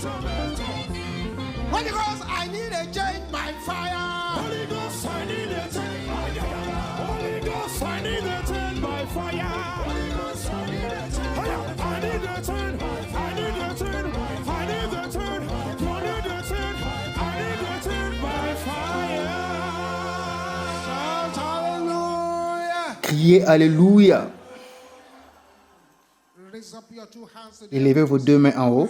Holy Ghost, I need a change by fire. Holy Ghost, I need a change. Holy Ghost, I need a change by fire. Holy Ghost, I need a change. I need a change. I need a change. I need a change. I need a change. I need a change by fire. Shout hallelujah. Criez Alléluia. Raise up your two hands to the Élevez vos deux mains en haut.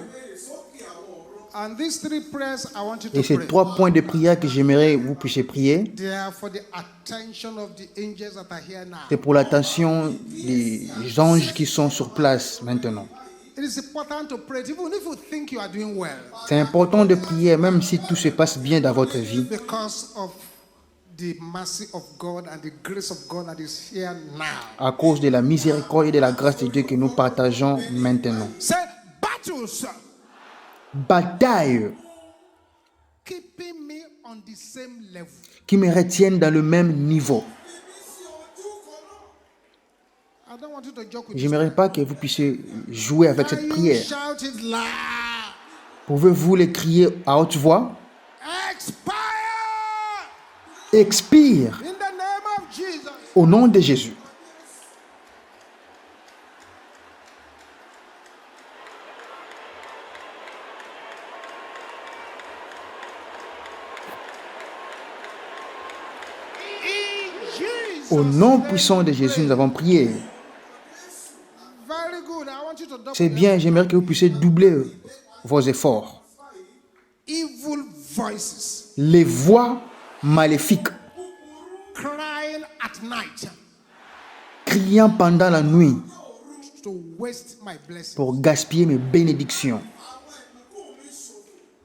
And these three prayers I want you to Et ces pray. 3 points de prière que j'aimerais que vous puissiez prier, They are for the attention of the angels that are here now. c'est pour l'attention des anges qui sont sur place maintenant. It is important to pray even if you think you are doing well, C'est important de prier même si tout se passe bien dans votre vie, because of the mercy of God and the grace of God that is here now. à cause de la miséricorde et de la grâce de Dieu que nous partageons maintenant. Say battles Bataille keeping me on the same level. qui me retiennent dans le même niveau. I don't want you to joke with this. J'aimerais pas que vous puissiez jouer avec Can cette you prière. shout it loud? Pouvez-vous les crier à haute voix? Expire Expire in the name of Jesus. au nom de Jésus. In Jesus. Au nom puissant de Jésus, nous avons prié. Very good. I want you to double C'est bien, j'aimerais que vous puissiez doubler vos efforts. evil voices Les voix maléfiques, crying at night criant pendant la nuit to waste my blessing. pour gaspiller mes bénédictions.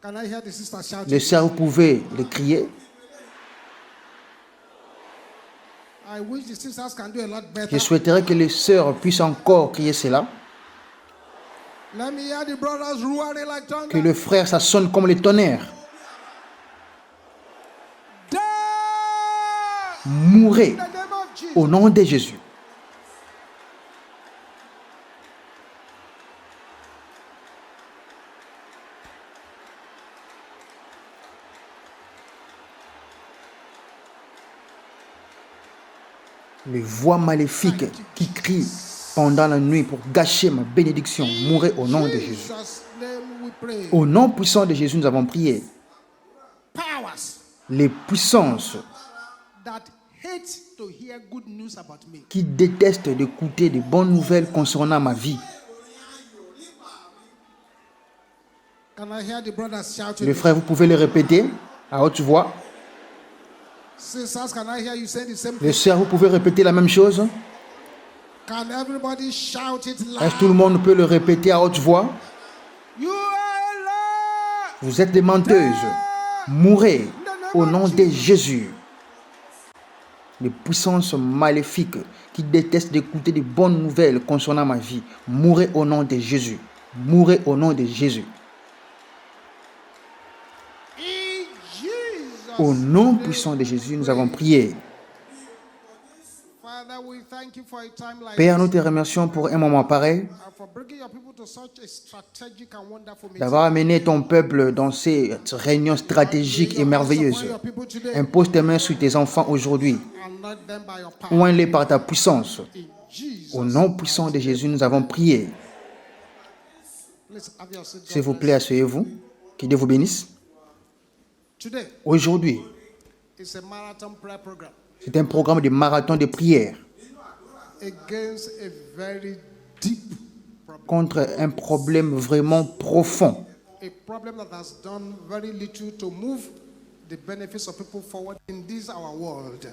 Can I hear the sister shouting? Les sœurs, vous pouvez les crier. I wish the sisters can do a lot better. Je souhaiterais que les sœurs puissent encore crier cela. Let me hear the brothers roaring like thunder. Que le frère, ça sonne comme les tonnerres. Die Mourez in the name of Jesus. au nom de Jésus. Les voix maléfiques qui crient pendant la nuit pour gâcher ma bénédiction, mourez au nom de Jésus. Jesus' name we pray. Au nom puissant de Jésus, nous avons prié. Powers Les puissances that hate to hear good news about me. qui détestent d'écouter de bonnes nouvelles concernant ma vie. Can I hear the brothers shouting? Les frères, vous pouvez le répéter à haute voix. Sisters, can I hear you say the same Les thing? sœurs, vous pouvez répéter la même chose. Can everybody shout it loud? Est-ce que tout le monde peut le répéter à haute voix? You are a liar. Vous êtes des menteuses. Mourez au nom de Jésus. Les puissances maléfiques qui détestent d'écouter de bonnes nouvelles concernant ma vie, mourez au nom de Jésus. Mourez au nom de Jésus. In Jesus' Au nom name. puissant de Jésus, nous avons prié. Father, we thank you for a time like Père, nous this, te remercions pour un moment pareil, and for bringing your people to such a strategic and wonderful meeting. d'avoir amené ton peuple dans ces réunions stratégiques et merveilleuses. Impose tes mains sur tes enfants aujourd'hui. Anoint them by your power. Oins-les par ta puissance. In Jesus' Au nom puissant de Jésus, nous avons prié. Please have your seat. S'il God vous plaît, asseyez-vous. Que Dieu vous bénisse. bless. Today Aujourd'hui, is a marathon prayer program c'est un programme de marathon de prière against a very deep problem. contre un problème vraiment profond. A problem that has done very little to move the benefits of people forward in this our world.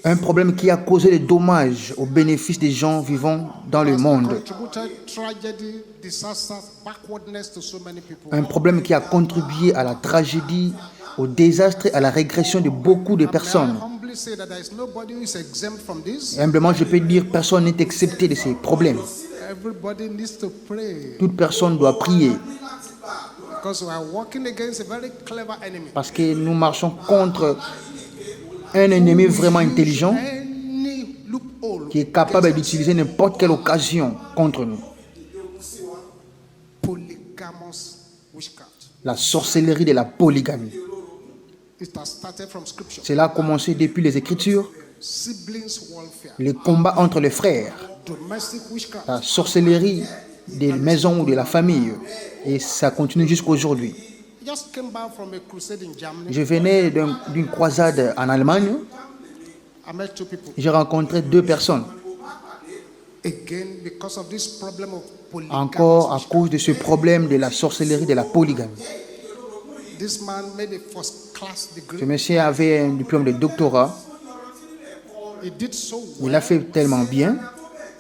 Un problème qui a causé des dommages au bénéfice des gens vivant dans le Has monde. contributed tragedy, disasters, backwardness to so many people. Un problème qui a contribué à la tragédie, au désastre et à la régression de beaucoup de personnes. May I humbly say that there is nobody who is exempt from this. Et humblement, je peux dire personne n'est excepté de ces problèmes. Everybody needs to pray Toute personne doit prier because we are working against a very clever enemy. parce que nous marchons contre un ennemi vraiment intelligent Any loophole, qui est capable d'utiliser n'importe quelle occasion contre nous. polygamous witchcraft. la sorcellerie de la polygamie. It has started from scripture. Cela a commencé depuis les Écritures, Siblings warfare, les combats entre les frères, domestic witchcraft. la sorcellerie des maisons ou de la famille. Et ça continue jusqu'à aujourd'hui. I just came back from a crusade in Germany. Je venais d'une croisade en Allemagne. I met two people. J'ai rencontré 2 personnes. Again, because of this problem of polygamy. Encore à cause de ce problème de la sorcellerie de la polygamie. This man made a first class Ce degree. monsieur avait un diplôme de doctorat. He did so Il well. a fait tellement bien.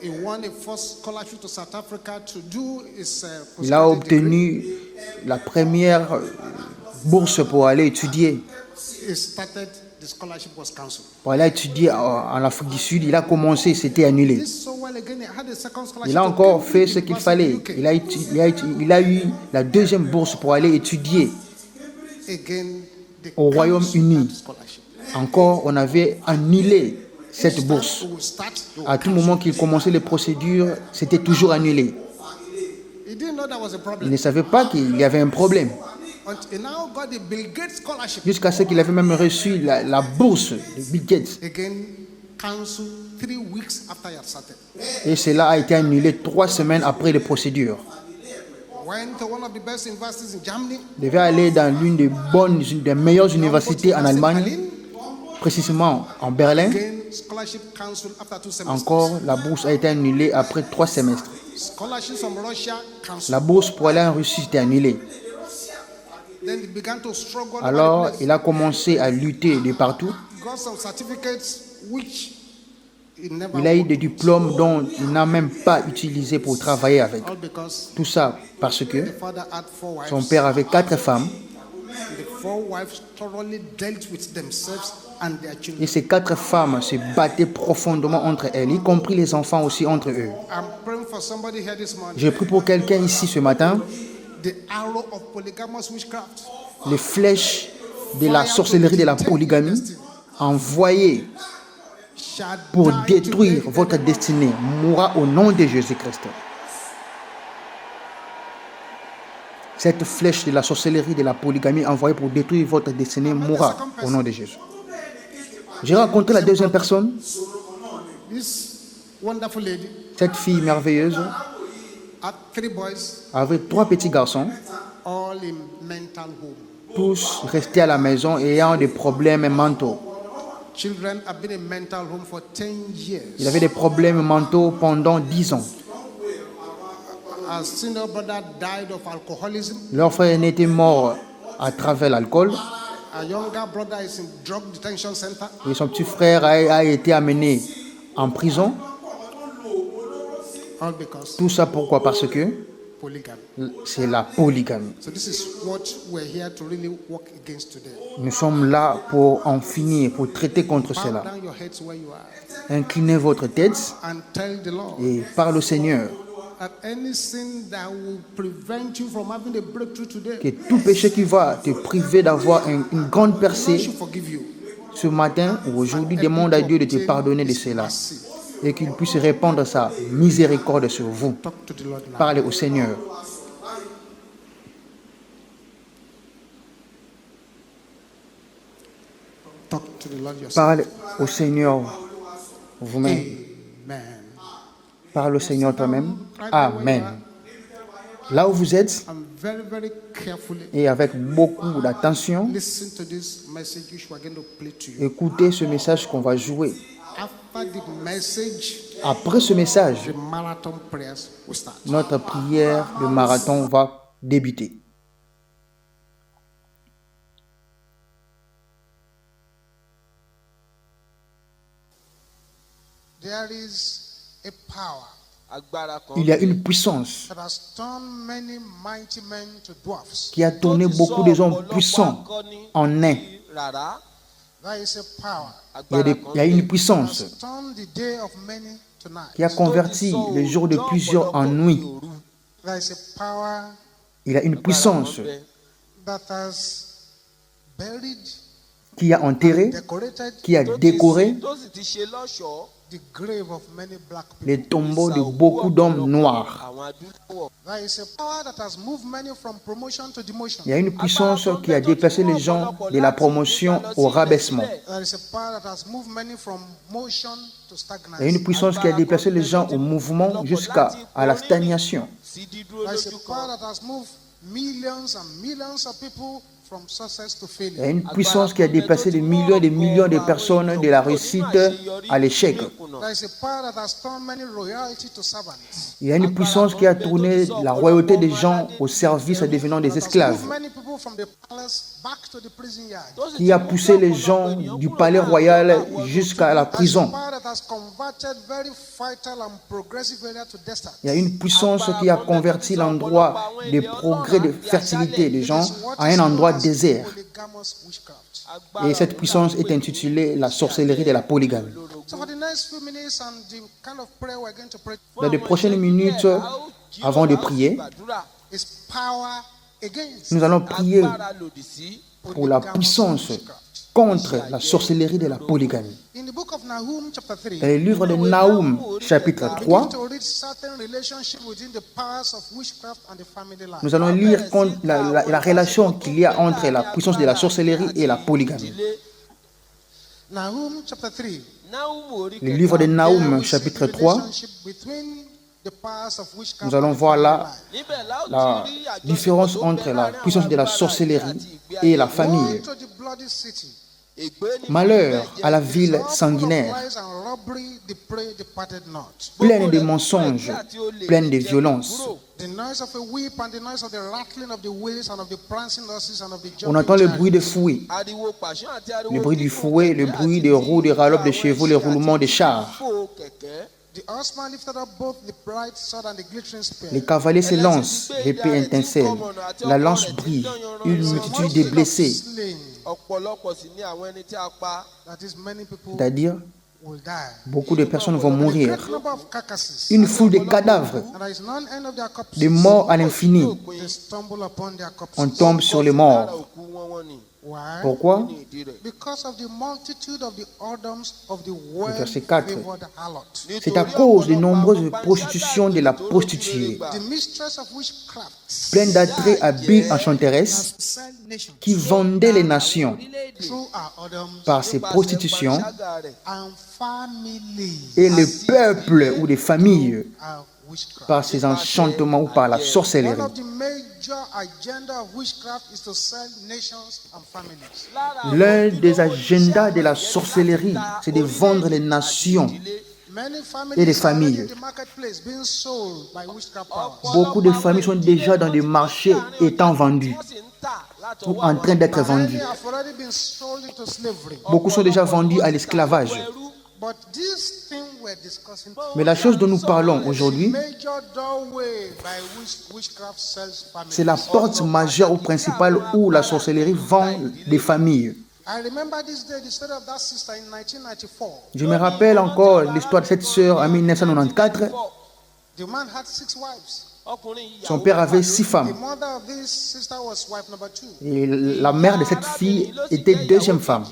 He won a first scholarship to South Africa to do his Il a postgraduate degree. obtenu la première bourse pour aller étudier. He started, the scholarship was cancelled. Pour aller étudier en Afrique du Sud, il a commencé, c'était annulé. Did so well again. He had a second scholarship. Il a to encore Cambridge fait ce qu'il University, fallait. UK. Il a eu la 2e bourse pour aller étudier. Again, they Au cancelled Royaume-Uni. that scholarship. Encore, on avait annulé cette bourse. It will start, they will À tout moment qu'il commençait les procédures, c'était toujours annulé. He didn't know that was a Il problem. ne savait pas qu'il y avait un problème. Until he now got the Bill Gates scholarship. Jusqu'à ce qu'il avait même reçu la bourse de Bill Gates. Again, cancelled 3 weeks after he had started. Et cela a été annulé 3 semaines après les procédures. Went to one of the best universities in Germany. Il devait aller dans l'une des meilleures universités en Allemagne, précisément en Berlin. Again, scholarship cancelled after 2 semesters. Encore, la bourse a été annulée après 3 semestres. Scholarships from Russia cancelled. La bourse pour aller en Russie était annulée. Then he began to struggle. all over Alors, the place. il a commencé à lutter de partout. Got some certificates which he never Il a eu worked des with. diplômes dont il n'a même pas utilisé pour travailler avec. All because Tout ça parce que the father had 4 wives. son père avait 4 femmes The 4 wives thoroughly dealt with themselves and their children. et ces 4 femmes se battaient profondément entre elles, y compris les enfants aussi entre eux. I'm praying for somebody here this morning. J'ai pris pour quelqu'un ici ce matin The arrow of polygamous witchcraft les flèches de la sorcellerie de la polygamie envoyées shall pour die détruire today. votre destinée mourra au nom de Jésus-Christ. Cette flèche de la sorcellerie de la polygamie envoyée pour détruire votre destinée mourra au nom de Jésus. J'ai rencontré la 2e personne, This wonderful lady cette fille merveilleuse, had 3 boys, avec 3 petits garçons, all in mental home. tous restés à la maison ayant des problèmes mentaux. Children have been in mental home for 10 years. Il avait des problèmes mentaux pendant 10 ans. Our senior brother died of alcoholism. Leur frère aîné était mort à travers l'alcool Our younger brother is in drug detention center. et son petit frère a été amené en prison. All because Tout ça pourquoi? Parce que polygamy. c'est la polygamie. So this is what we're here to really work against today. Nous sommes là pour en finir, pour traiter contre Bow cela. down your heads where you are Inclinez votre tête and tell the Lord et parle au Seigneur that any sin that will prevent you from having a breakthrough today, que tout péché qui va te priver d'avoir une grande God percée should forgive you. ce matin ou aujourd'hui, demande à Dieu de te pardonner de cela et qu'il puisse répandre sa miséricorde sur vous. Talk to the Lord now. Parlez au Seigneur. Talk to the Lord yourself. Parle au Seigneur vous-même. Amen. Parle au Seigneur toi-même. Amen. Là où vous êtes, And very, very carefully et avec beaucoup d'attention, listen to this message which we're going to play to you. écoutez ce message qu'on va jouer. After the message, Après ce message, the marathon prayers will start. notre prière de marathon va débuter. There is a power agbára kan Il y a une puissance that has turned many mighty men to dwarfs. qui a tourné beaucoup des hommes puissants en nains. rárá There is a power Il y a une that puissance has turned the day of many to night. qui a converti le jour de plusieurs en nuit. There is a power Il y a une puissance that has buried, qui a enterré, decorated qui a décoré tó sì ti ṣe lọ́ṣọ̀ọ́ the grave of many black people. les tombeaux de beaucoup d'hommes noirs. àwọn adúláwọ̀. There is a power that has moved many from promotion to demotion. Il y a une puissance qui a déplacé les gens de la promotion au rabaissement. There is a power that has moved many from motion to Il y a stagnation. une puissance qui a déplacé les gens au mouvement jusqu'à la stagnation. sí dídúró There is lójú a power kan. that has moved millions and millions of people from success to Il y a failure. une puissance qui a déplacé des millions et des millions de personnes de la réussite à l'échec. There is a power that has turned many royalty to servants. Il y a une puissance qui a tourné la royauté des gens au service en devenant des That has esclaves, moved many people from the palace back to the prison yard. qui a poussé les gens du palais royal jusqu'à la There is a prison. power that has converted very vital and progressive area to desert. Il y a une puissance qui a converti l'endroit de progrès, de fertilité des gens à un endroit désert. Polygamous witchcraft. Et cette puissance est intitulée la sorcellerie de la polygamie. So for the next few minutes and the kind of prayer we're going to pray Dans les prochaines minutes, avant de prier, is power against nous allons prier agbára lòdì sí. pour la puissance contre la sorcellerie de la polygamie. In the book of Nahum chapter 3, Dans le livre de Nahum, chapitre 3, to read certain relationship within the powers of witchcraft and the family life. nous allons lire la relation qu'il y a entre la puissance de la sorcellerie et la polygamie. Nahum chapter 3. Náhúmù orí Le livre de There Nahum, we see chapitre the 3, relationship between the powers of witchcraft nous allons and the voir family là life. níbẹ̀ la ó la ti rí àjọṣepọ̀ différence tó entre bẹ la láàrin puissance de la àwọn agbára sorcellerie àti ìgbé et la ayé. Woe famille. to the bloody city. Ègbé ni Malheur à la ville All full of sanguinaire, lies and robbery, the prey departed not. pleine de mensonges, pleine de violence. The noise of a whip and the noise of the rattling of the wheels and of the prancing horses and of the On jumping entend le chariots. bruit des fouets, ariwo pàṣán àti ariwo le bruit du kíkún fouet, le kẹ̀kẹ́ bruit àti des roues, des ralops, des àwọn chevaux, les ẹṣin roulements des àti chars. fífò kẹ̀kẹ́. The horseman lifted up both the bright sword and the glittering spear. Les cavaliers s'élancent, l'épée étincelle, la lance brille, une multitude de blessés, Slain, ọ̀pọ̀lọpọ̀ sì ni àwọn ẹni tí a pa. that is, many people c'est-à-dire will die. beaucoup de personnes vont A mourir. great number of carcasses. Une foule de cadavres, And there is none end of their corpses. des morts à l'infini. They stumble upon their corpses. On tombe sur les Lára morts. òkú wọn ni. Why? Pourquoi? Ní ìdí rẹ̀. Because of the multitude of the whoredoms of the verset 4. well-favored harlot. C'est à cause des nombreuses prostitutions de la prostituée, The mistress of witchcraft pleine d'attraits habiles enchanteresses, sell nations qui vendait les nations through our whoredoms par ses prostitutions, and families et le peuple ou les familles are witchcraft. par ses enchantements ou par la One sorcellerie. of the major agenda of witchcraft is to sell nations and families. L'un des agendas de la sorcellerie, c'est de vendre les nations. Many Et les families are already familles. in the marketplace being sold by witchcraft powers. Beaucoup de familles sont déjà dans des marchés étant vendues Wọ́n sì ń tà láti ou ọwọ́ en train d'être Many vendues. have already been sold into slavery. Beaucoup sont déjà vendus à l'esclavage. But this thing we're discussing, Mais la chose dont nous parlons aujourd'hui, major doorway by which witchcraft sells families. c'est la porte majeure ou principale où la sorcellerie vend des familles. I remember this day, the story of that sister in 1994. Je me rappelle encore l'histoire de cette sœur en 1994. The man had 6 wives. ọkùnrin ìyàwó Son père avait 6 The femmes. mother of this sister was wife number 2. Et la mère de cette fille était deuxième femme.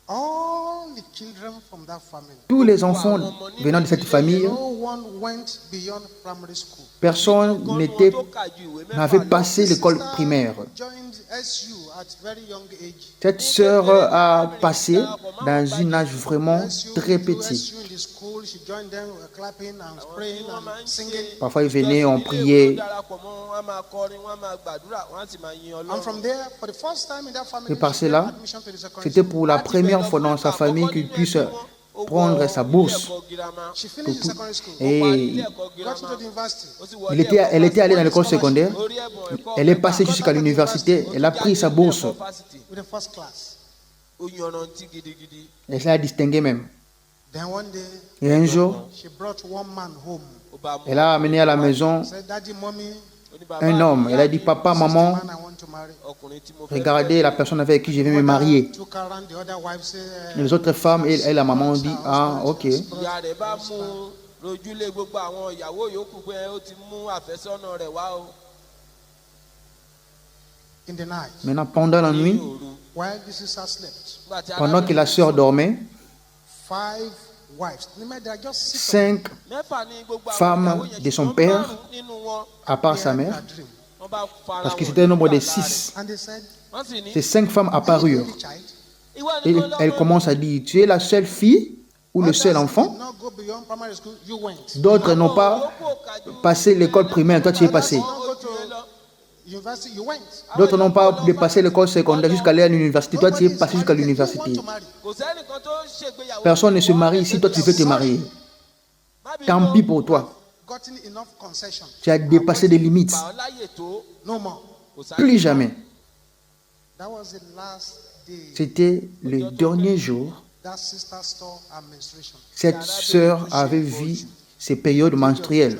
All the children from that family, Tous les enfants venant de cette famille, no one went beyond primary school. personne n'avait passé l'école primaire. Joined SU at very young age. Cette sœur a passé dans un âge vraiment très petit. SU in the school, she joined them clapping and praying and singing. Parfois, ils venaient, on priait. darapọ̀ mọ́ wọn, wọ́n máa kọrin, wọ́n máa gbàdúrà, wọ́n sì máa yin And Ọlọ́run. from there, for the first time in that family, Et par she cela, gained admission to the secondary c'était school. pour la première fois dans sa famille qu'il puisse prendre sa bourse. She finished the secondary school. Et Got into the university. elle était allée dans l'école secondaire. Elle est passée jusqu'à l'université. Elle a pris sa bourse. With the first class. Ó yanrantí gidigidi. Elle s'est distinguée même. Then one day, Et un jour, she brought one man home. Ó bá mú elle a amené à la maison Said, Daddy, mommy, ó ní bàbá un homme. Elle a dit, papa, maman, man I want to marry. ọkùnrin tí mo fẹ́ regardez la personne avec qui je vais me marier. Took around the other wives, say, Et les autres femmes, et la maman ont dit, ah, ok. ìyá rẹ̀ bá mú un lójúlé gbogbo àwọn ìyàwó yòókù pé ó ti mú àfẹ́sọ́nà rẹ̀ wá o. in the night, Maintenant, pendant la Ní nuit, òru while the sister slept, nígbà tí pendant que la sœur dormait, 5 wives. There are just 6 5 femmes de son père, à part sa mère, parce que c'était le nombre de 6. and they said, Ces 5 femmes apparurent. "The child." Et elle commence à dire, tu es la seule fille ou le seul Others enfant? did not go beyond primary school. You went. D'autres n'ont pas passé l'école primaire, toi tu es passé. Did not go to university. You went. D'autres n'ont pas dépassé l'école secondaire jusqu'à aller à l'université, toi tu es passé jusqu'à l'université. You want to marry. Personne ne se marie ici, toi tu veux te marier. Tant pis pour toi. Gotten enough concession. Tu as dépassé des limites. No more. Plus jamais. That was the last day C'était le dernier jour. that sister saw her menstruation. Cette sœur avait vu ses périodes menstruelles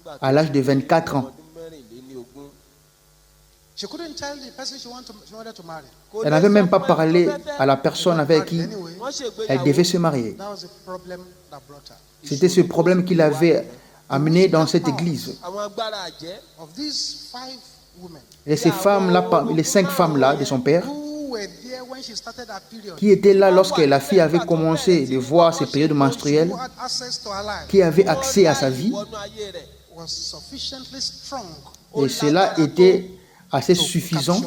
24. à l'âge de 24 ans. She couldn't tell the person she wanted to marry. Elle n'avait même pas parlé à la personne avec qui Anyway, elle devait se marier. that was the problem that brought her. C'était ce problème qui l'avait amené dans cette église. Of these 5 women Et ces femmes-là, les 5 femmes-là de son père, who were there when she started her period, qui étaient là lorsque la fille avait commencé de voir ses périodes menstruelles, who had access to her life, qui avaient accès à sa vie, was sufficiently strong et cela était assez suffisant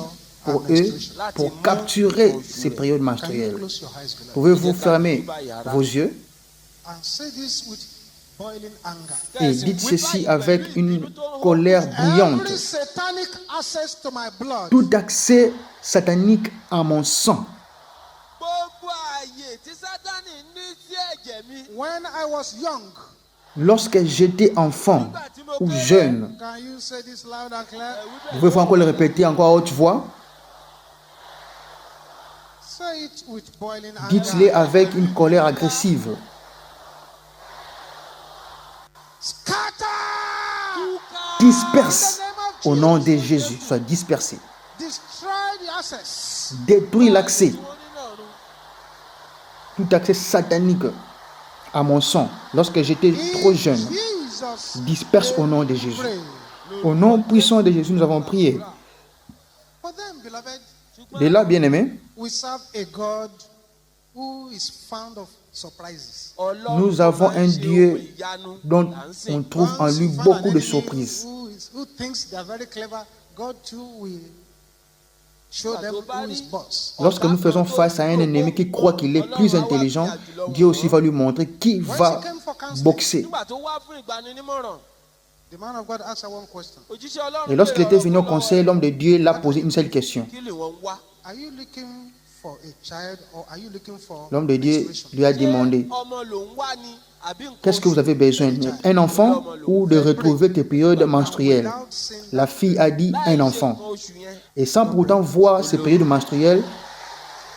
pour eux pour capturer ces périodes Can you menstruelles. close your eyes, beloved, Pouvez-vous fermer vos yeux and say this with boiling anger? et dites ceci avec une colère bouillante. Every satanic access to my blood Tout accès satanique à mon sang, when I was young. lorsque j'étais enfant ou jeune, Can you say this loud and clear? pouvez-vous encore le répéter encore à haute voix? Say it with boiling Dites-le anger. avec une colère agressive. Scatter! Disperse au nom de Jésus. Sois dispersé. Destroy the access. Détruis l'accès. Tout accès satanique à mon sang lorsque j'étais trop jeune. Jesus. Disperse au nom de Jésus. Pray. Au nom puissant de Jésus, nous avons prié. For them, beloved, De là, bien-aimés, we serve a God who is fond of surprises. nous avons un Dieu dont on trouve en lui Once you find beaucoup an de enemy surprises. who thinks they are very clever, God too will show them who is boss. Lorsque nous faisons face à un ennemi qui croit qu'il est plus intelligent, Dieu aussi va lui montrer qui va boxer. The man of God asked her one question. Et lorsqu'il était venu au conseil, l'homme de Dieu l'a posé une seule question. Are you looking for a child or are you looking for L'homme de Dieu menstruation? lui a demandé, qu'est-ce que vous avez besoin? Un enfant ou de retrouver tes périodes menstruelles? Without saying La fille a dit un enfant. Et sans pourtant voir ses périodes menstruelles,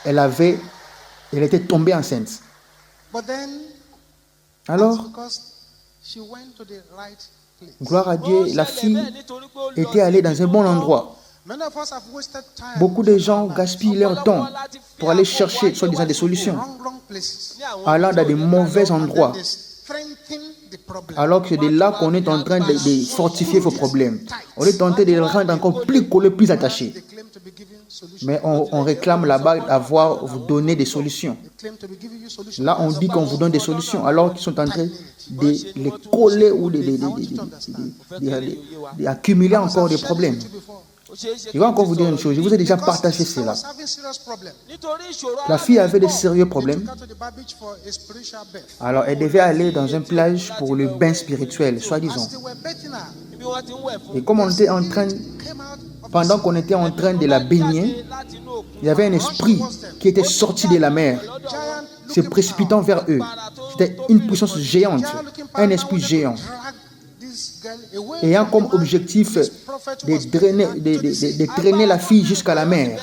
elle était tombée enceinte. But then, Alors, because she went to the right place. gloire à Dieu, la fille était allée dans un bon endroit. Many of us have wasted time Beaucoup de gens gaspillent leur temps pour aller chercher soi-disant des solutions, wrong places. allant dans de mauvais endroits, They strengthen the problem. alors que c'est de là qu'on est en train de fortifier vos problèmes. On est tenté de les rendre encore plus collés, plus attachés. They claim to be giving solutions. Mais on réclame là-bas d'avoir vous donner des solutions. They claim to be giving you solutions. Là, on dit qu'on vous donne des solutions, alors qu'ils sont en train de les coller ou d'accumuler encore des problèmes. Je vais encore vous dire une chose, je vous ai déjà partagé cela. Was having serious problem. La fille avait de sérieux problèmes, Got to the bar beach for a spiritual birth. alors elle devait aller dans une plage pour le bain spirituel, soi-disant. As they were bathing her, Et comme on était en train, came out pendant qu'on était en train de la baigner, il y avait un esprit qui était sorti de la mer, giant se précipitant vers eux. C'était une puissance géante, un esprit géant, drag this girl away ayant from comme the man. objectif Prophet de was drainer, back to the sea. de traîner la fille jusqu'à la mer.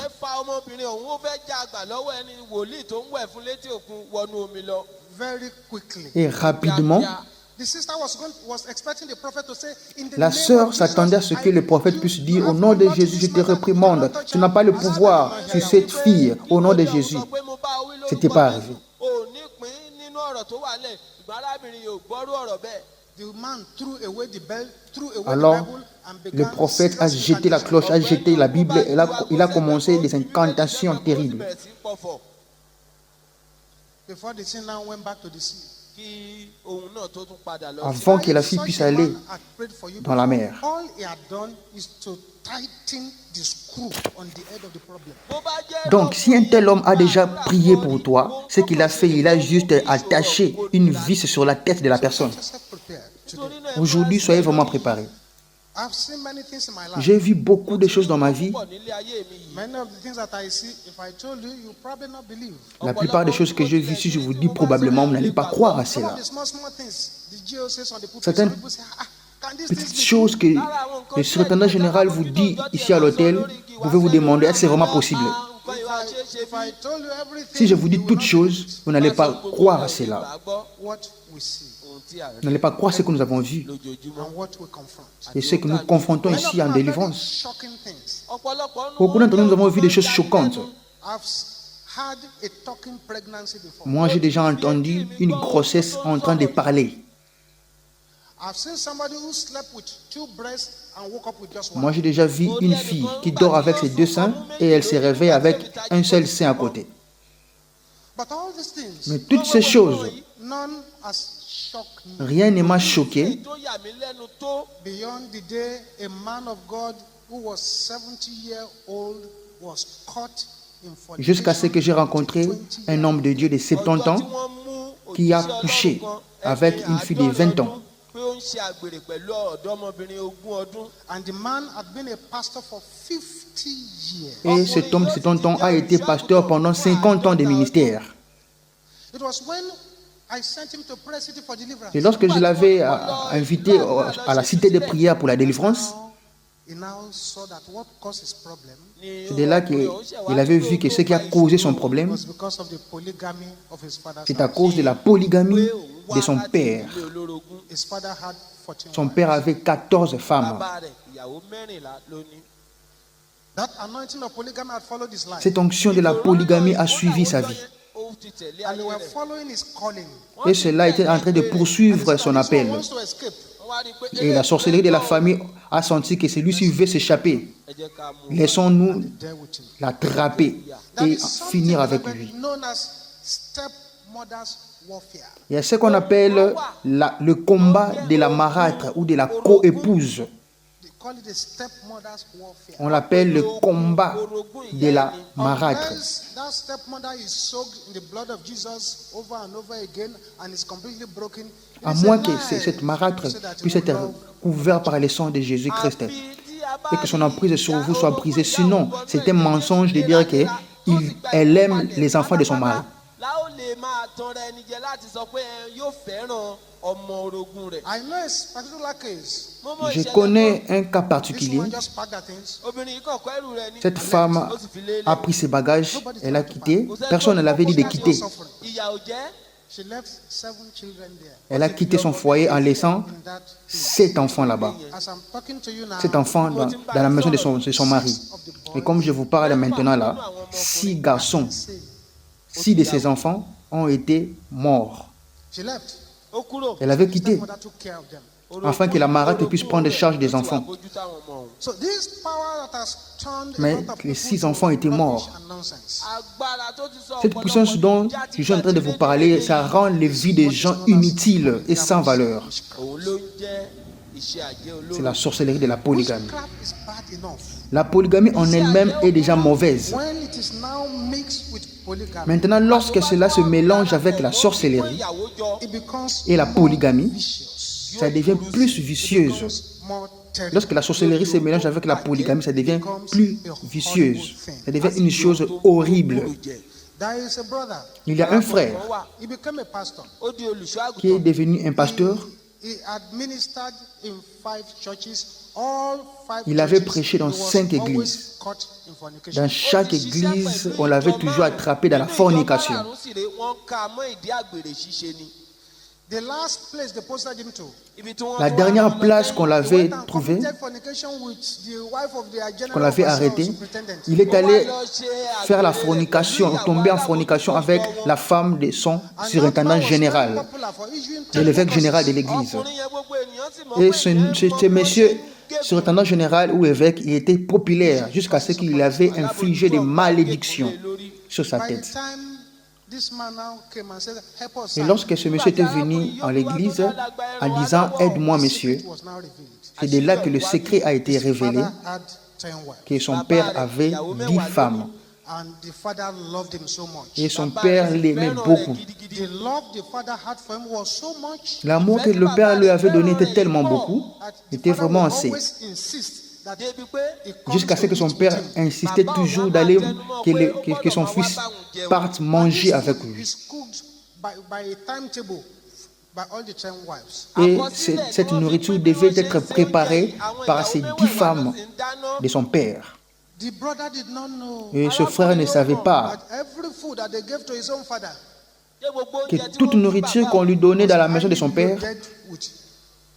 Very quickly. Et rapidement, The sister was expecting the prophet to say, in the la name sœur of s'attendait à ce Jesus, que le prophète puisse dire, au nom de Jésus, je te réprimande. Tu n'as pas le pouvoir sur cette fille, au nom de Jésus. C'était pas arrivé. The man threw away the bell, threw away Alors, the Bible, and le began prophète a serious jeté la incantation. cloche, a jeté la Bible, et il a commencé des incantations terribles. before the thing now went back to the sea. kí ohun náà tó tún padà lọ sí. Avant que la fille Such puisse a aller man had prayed for you dans la before. mer. All he had done is to tighten the screw on the head of the problem. Bó bá jẹ́ Donc, si un tel homme a déjà prié pour toi, ce qu'il a fait, il a juste attaché une vis sur la tête de la personne. Get yourself prepared today. nítorí náà, Aujourd'hui, soyez vraiment préparés. I've seen many things in my life. J'ai vu beaucoup de choses dans ma vie. pọ̀ nílé ayé mi yìí. Many of the things that I see, if I told you, you probably not believe. La plupart des choses que j'ai vues, si je vous dis probablement, vous n'allez pas croire à Some cela. of the small things the GO says on the pulpit, Certaines some people say, can these Petites things be choses que le surintendant général vous dit ici à l'hôtel, vous pouvez vous demander, est-ce que c'est vraiment possible? nǹkan ìwà ṣe é ṣe If I told you everything, Si je vous dis you will toutes not choses, vous n'allez pas croire à cela. gbọ́ what we see ohun tí à ń Vous rí n'allez pas croire ce que nous avons vu lójoojúmọ́. and what we confront. et ce que nous confrontons Many of ici them en are very délivrance. shocking things. ọ̀pọ̀lọpọ̀ nínú Beaucoup d'entre nous avons vu des choses choquantes. I've had a talking pregnancy before. Moi, j'ai déjà entendu une grossesse en train de parler. I've seen somebody who slept with two breasts and woke up with just one. Moi, j'ai déjà vu une fille qui dort avec ses deux seins et elle se réveille avec un seul sein à côté. But all these things, Mais toutes ces choses, none has shocked me rien ne m'a choqué tó yà mí lẹ́nu tó beyond the day a man of God who was 70-year-old was caught in jusqu'à ce que j'ai rencontré un homme de Dieu de 70 tí ans wọ́n mú qui a òjíṣẹ́ couché Ọlọ́run kan, avec ẹni une fille de 20 ans. pé ó ń ṣe àgbèrè pẹ̀lú ọ̀dọ́mọbìnrin 20 ọdún. And the man had been a pastor for 50 years. Et cet homme de 70 ans a été pasteur pendant 50 ans de ministère. It was when I sent him to Prayer City for deliverance. Et lorsque je l'avais invité à la cité de prière pour la délivrance, He now saw that what caused his problem c'est de là qu'il avait vu que ce qui a causé son problème, was because of the polygamy of his father's c'est à house. cause de la polygamie de son père. Ilé olórogún, His father had 14 Son wives. père avait 14 femmes. bàbá rẹ̀ ìyàwó 14 ló ní. That anointing of polygamy had followed his life. Cette onction de la polygamie a suivi sa vie. Ó ti tẹ̀lé And ayé they were rẹ̀. following his calling. Et cela était en train de poursuivre son This one appel. wants to escape. Wọ́n wá rí i pé Et la sorcellerie de la famille a senti que celui-ci veut s'échapper. ẹ jẹ́ ká mú Laissons-nous There with him. l'attraper That et is something finir avec that lui. known as stepmother's warfare. Il y a ce qu'on appelle le combat de la marâtre ou de la coépouse. They call it the stepmother's warfare. On l'appelle le combat de la marâtre. Unless that stepmother is soaked in the blood of Jesus over and over again and is completely broken. it À is a moins que lie cette marâtre so that you puisse will être love. couverte par le sang de Jésus-Christ Àfi tí a bá et que son rí emprise sur vous soit ìyá brisée. orogún, Sinon, ìyá c'est un orogún, mensonge de dire qu'elle aime les enfants de son mari. Là ó lè máa tanra ẹni jẹ láti sọ pé yóò fẹ́ràn ọmọ orogún rẹ̀. I know a particular case. Mo mọ̀ Je ìṣẹ̀lẹ̀ connais un cas This particulier. woman just packed her things. kan. Obìnrin yìí kàn kọ́ ẹrù rẹ̀ ní. Cette femme ó sì fi lélẹ̀. a pris ses bagages, elle a quitté. Personne ne l'avait dit de quitter. Suffering. Ìyà ò jẹ́. She left 7 children there. Elle a quitté son foyer en laissant In that place. 7 enfants là-bas. As I'm talking to you now, 7 enfants dans la maison de son mari. Et comme je vous parle maintenant là, 6 garçons, 6 de ses enfants ont été morts. she left. Ó kúrò. Elle avait quitté Stepmother took care of them. afin que la marâtre puisse prendre charge des enfants. Bójú táwọn ọmọ òun. So this power that has turned Mais a lot of les people 6 to enfants étaient rubbish morts. and nonsense. Agbára tó ti sọ Cette puissance dont je suis en train de vous parler, ça rend les vies des gens inutiles et sans valeur. Òun ló ń jẹ́ iṣẹ́ àjẹ́ olóró. C'est la sorcellerie de la polygamie. Witchcraft is bad enough. La polygamie en elle-même est déjà mauvaise. When it is now mixed with polygamy, Maintenant, lorsque cela se mélange avec la sorcellerie Ìyàwó jọ. it becomes et la polygamie, vicious. ça devient plus vicieuse. More terrible. Lorsque la sorcellerie se mélange avec la polygamie, ça devient plus vicieuse. Ça devient une chose horrible. There is a brother. Il y a un frère Wọ́n wà. He became a pastor. Ó di olùṣọ́ qui est àgùntàn. devenu un pasteur. He had ministered in 5 churches. All 5 Il avait churches, prêché dans he was 5 always églises. caught in fornication. Dans chaque église, on l'avait toujours attrapé dans la fornication. Nínú ìjọ márùn-ún sì rèé, wọ́n ká mọ́ ìdí àgbèrè ṣíṣe ni. The last place they posted him to, Ibi tí wọ́n La tún wá dernière lọ place lẹ́yìn. qu'on he l'avait went and trouvé, committed fornication with the wife of their general qu'on l'avait overseer or arrêté, superintendent. il est Ó wá allé lọ ṣe faire la àgbèrè fornication, pẹ̀lú ìyàwó tomber en alábòójútó fornication avec wọn. la femme de son And that surintendant man was very général, popular for issuing de l'évêque terrible général de curses. l'église. Ọkùnrin yẹn gbogbo ènìyàn sì mọ̀ Et pé ìyẹn mọ ce bó monsieur, ṣe ń gégùn. surintendant général ou évêque, il était populaire jusqu'à ce qu'il avait infligé des malédictions sur sa By the tête. time This man now came and said, "Help us, Et sir." lorsque ce monsieur était venu à l'église en disant « Aide-moi, monsieur », It was now revealed. c'est de là que le secret a été révélé, Father had 10 wives, que son père avait 10 femmes. and the father loved him so much. Et son père l'aimait beaucoup. The love the father had for him was so much L'amour que le père lui avait donné était tellement beaucoup, that the était father vraiment would assez. always insist that he comes Jusqu'à ce to que son eat père with him. insistait toujours d'aller, que son fils parte manger avec lui. It's cooked by a timetable by all the 10 wives. Et cette nourriture devait être préparée par ces 10 femmes de son père. The brother did not know Et ce frère ne savait pas that every food that they gave to his own father que toute nourriture qu'on lui donnait dans la maison de son père loaded with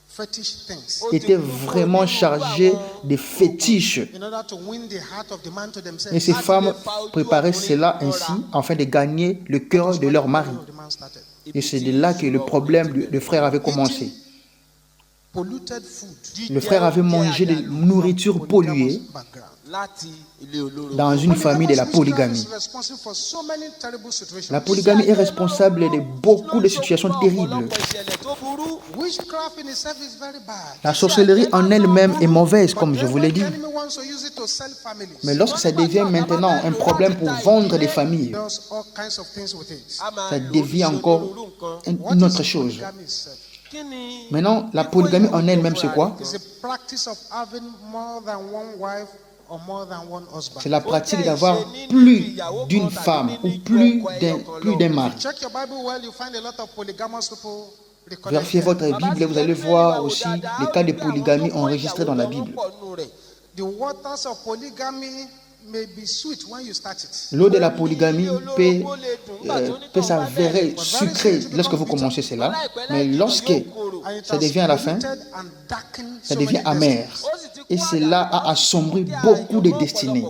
fetish things était vraiment chargée de fétiches. in order to win the heart of the man to themselves. Et ces femmes préparaient cela ainsi afin de gagner le cœur de leur mari. The man started. Et c'est de là que le problème du frère avait commencé. Polluted food. Le frère avait mangé de nourriture polluée Background. dans une famille de la polygamie. Is responsible for so many terrible situations. La polygamie est responsable de beaucoup de situations terribles. Witchcraft in itself is very bad. La sorcellerie en elle-même est mauvaise, comme je vous l'ai dit. The enemy wants to use it to sell families. Mais lorsque ça devient maintenant un problème pour vendre des familles, Does all kinds of things with it. ça devient encore une autre chose. Polygamy itself? Maintenant, la polygamie en elle-même, c'est quoi? It's a practice of having more than one wife or more than one husband. C'est la pratique d'avoir plus d'une femme ou plus d'un mari. Check your Bible well, you find a lot of polygamous people recorded. Vérifiez votre Bible et vous allez voir aussi les cas de polygamie enregistrés dans la Bible. The waters of polygamy may be sweet when you start it. L'eau de la polygamie peut s'avérer sucrée lorsque vous commencez cela, mais lorsque And it ça has devient à la fin, polluted and darkened ça so devient many amer. destinies. Et cela a assombri beaucoup de destinées.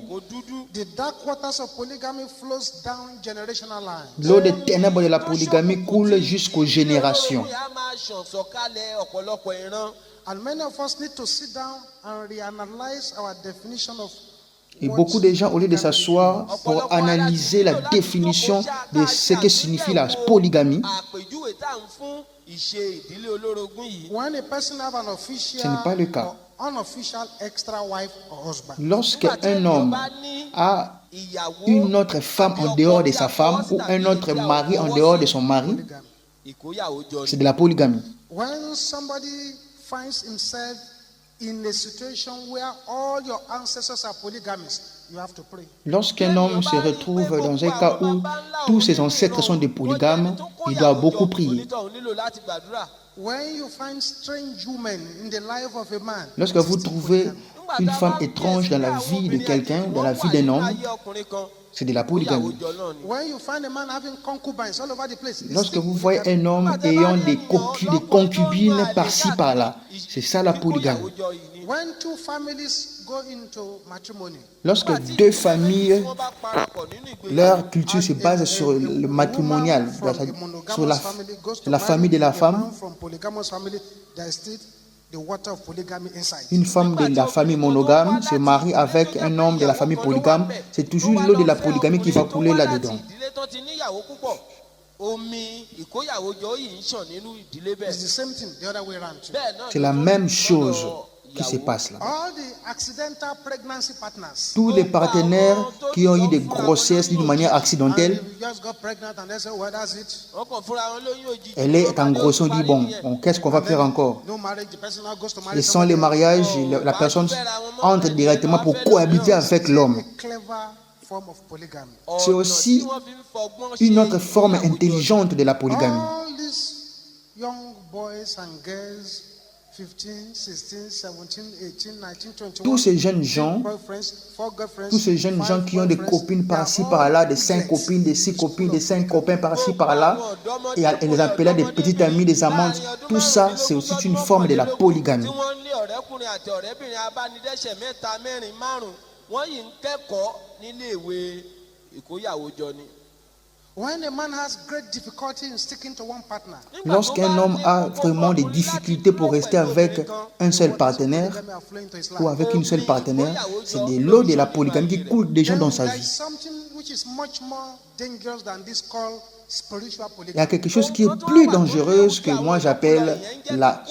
The dark waters of polygamy flows down generational lines. L'eau des ténèbres de la polygamie coule jusqu'aux générations. And many of us need to sit down and reanalyze our definition of Et beaucoup de gens, au lieu de s'asseoir pour analyser la définition de ce que signifie la polygamie, when a person have an official ce n'est pas le cas. or unofficial extra wife or husband. Lorsqu'un homme a une autre femme en dehors de sa femme ou un autre mari en dehors de son mari, c'est de la polygamie. When somebody finds himself in a situation where all your ancestors are polygamists, you have to pray. Lorsqu'un homme se retrouve dans un cas où tous ses ancêtres sont des polygames, il doit beaucoup prier. When you find strange women in the life of a man, Lorsque vous trouvez une femme étrange dans la vie de quelqu'un, dans la vie d'un homme, c'est de la polygamie. when you find a man having concubines all over the place, it's Lorsque still vous voyez un homme ayant des concubines par-ci par-là, c'est ça la polygamie. when two families go into matrimony, Lorsque deux familles, leur culture se base sur le matrimonial, sur la famille de la femme, from polygamous family, there is still the water of polygamy inside. une femme de la famille monogame se marie avec un homme de la famille polygame, c'est toujours l'eau de la polygamie qui va couler là-dedans. It's the same thing the other way around too. C'est la même chose qui se passe là. All the accidental pregnancy partners. Tous les partenaires qui ont eu des grossesses d'une manière accidentelle, You just got pregnant and they say, well, that's it. elle est en grossesse, on dit bon, qu'est-ce qu'on va faire encore? No marriage, the person now goes to marry Et sans les mariages, la personne entre directement pour cohabiter avec l'homme. clever form of polygamy. C'est aussi une autre forme intelligente de la polygamie. All these young boys and girls, 15, 16, 17, 18, 19, 21, Tous ces jeunes gens, boyfriends, 4 girlfriends, tous ces jeunes gens qui ont des 5 copines par-ci boyfriends, par-là, des they are 5 all copines, des 6 copines, des 5 copains par-ci par-là, et elle les appelait des petites amies, des amantes. Tout ça, c'est aussi une forme de la polygamie. When a man has great difficulty in sticking to one partner, Lorsqu'un homme a vraiment des difficultés pour rester avec un seul partenaire polygamy are flowing into his ou life. avec une seule partenaire, c'est de l'eau de la polygamie qui coule déjà dans sa There is vie. something which is much more dangerous than this called spiritual Il y a polygamy. quelque chose qui est plus dangereux que moi j'appelle la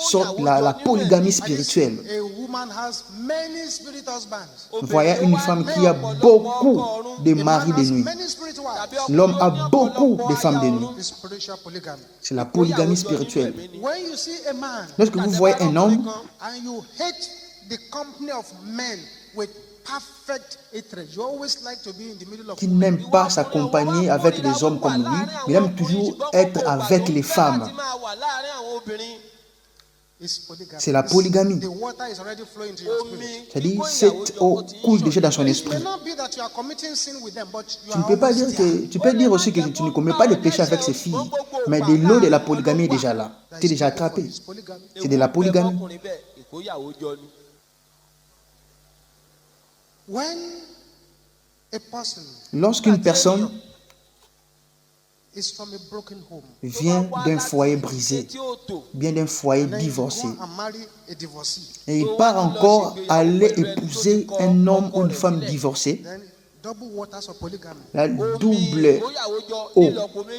polygamie spirituelle. A woman has many spirit husbands. Vous voyez une femme qui a beaucoup de maris de nuit. Many spirit wives. L'homme a beaucoup de femmes de nuit. It's spiritual polygamy. C'est la polygamie spirituelle. When you see a man Lorsque vous voyez un homme and you hate the company of men with perfect hatred, you always like to be in the middle of qui n'aime pas s'accompagner avec des hommes comme lui, il aime toujours être avec les femmes. It's polygamy. C'est la polygamie. The water is already flowing to your spirit. C'est-à-dire, cette eau coule déjà dans son It esprit. may not be that you are committing sin with them, but you Tu ne are peux pas always dire there. que, tu peux dire aussi que tu ne commets pas de péché avec ces filles, mais de l'eau de la polygamie est déjà là. Tu es déjà attrapé. It's polygamy. C'est de la polygamie. When a person Lorsqu'une personne is from a broken home, vient d'un foyer brisé, vient d'un foyer then you divorcé, go and marry a divorcee, et il part encore aller épouser un homme ou une femme divorcée, then double waters of polygamy la double eau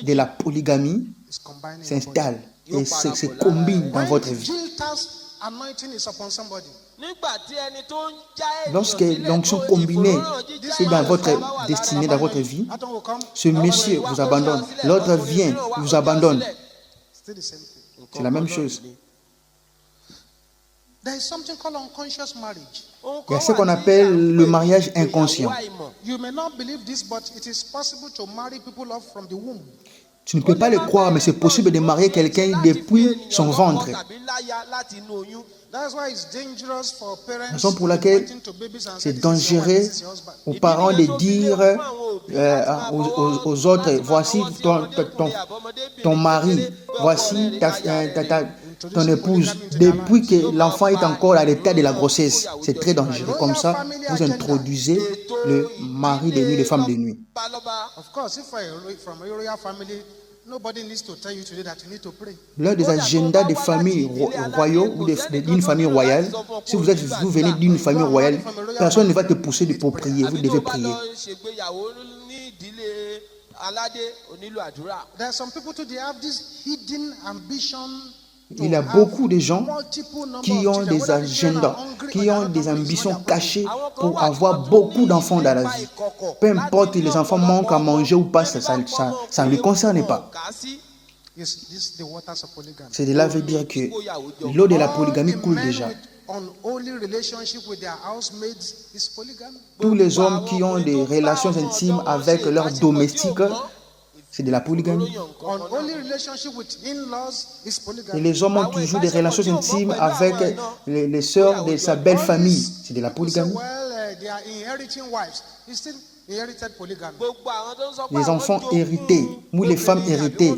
de la polygamie is combined in your body. s'installe et se combine dans votre vie. Jiltas anointing is upon somebody. Lorsque l'onction combinée est dans votre destinée, dans votre vie, That one will come. ce monsieur vous abandonne, l'autre vient, vous abandonne. Still the same thing. C'est la même chose. There is something called unconscious marriage. Il y a ce qu'on appelle le mariage inconscient. You may not believe this, but it is possible to marry people off from the womb. Tu ne peux pas le croire, mais c'est possible de marier quelqu'un depuis son ventre. That's why it's dangerous for parents Raison pour laquelle pointing to babies and say, c'est "This is your wife, dangereux this is your husband." aux parents de dire aux autres, voici ton mari, voici ton épouse, depuis que l'enfant est encore à l'état de la grossesse. C'est très dangereux. Comme ça, vous introduisez le mari de nuit, les femmes de nuit. Of course, if from a royal family, nobody needs to tell you today that you need to pray. L'un des agendas des familles royaux ou d'une famille royale, si vous venez d'une famille royale, personne ne va te pousser pour prier, vous devez prier. There are some people today have this hidden ambition. Il y a beaucoup de gens qui ont des agendas, qui ont des ambitions cachées pour avoir beaucoup d'enfants dans la vie. Peu importe si les enfants manquent à manger ou pas, ça ne les concerne pas. C'est de là veut dire que l'eau de la polygamie coule déjà. Tous les hommes qui ont des relations intimes avec leurs domestiques, c'est de la polygamie. Et les hommes ont toujours des relations intimes avec les sœurs de sa belle famille. C'est de la polygamie. Les enfants hérités, ou les femmes héritées.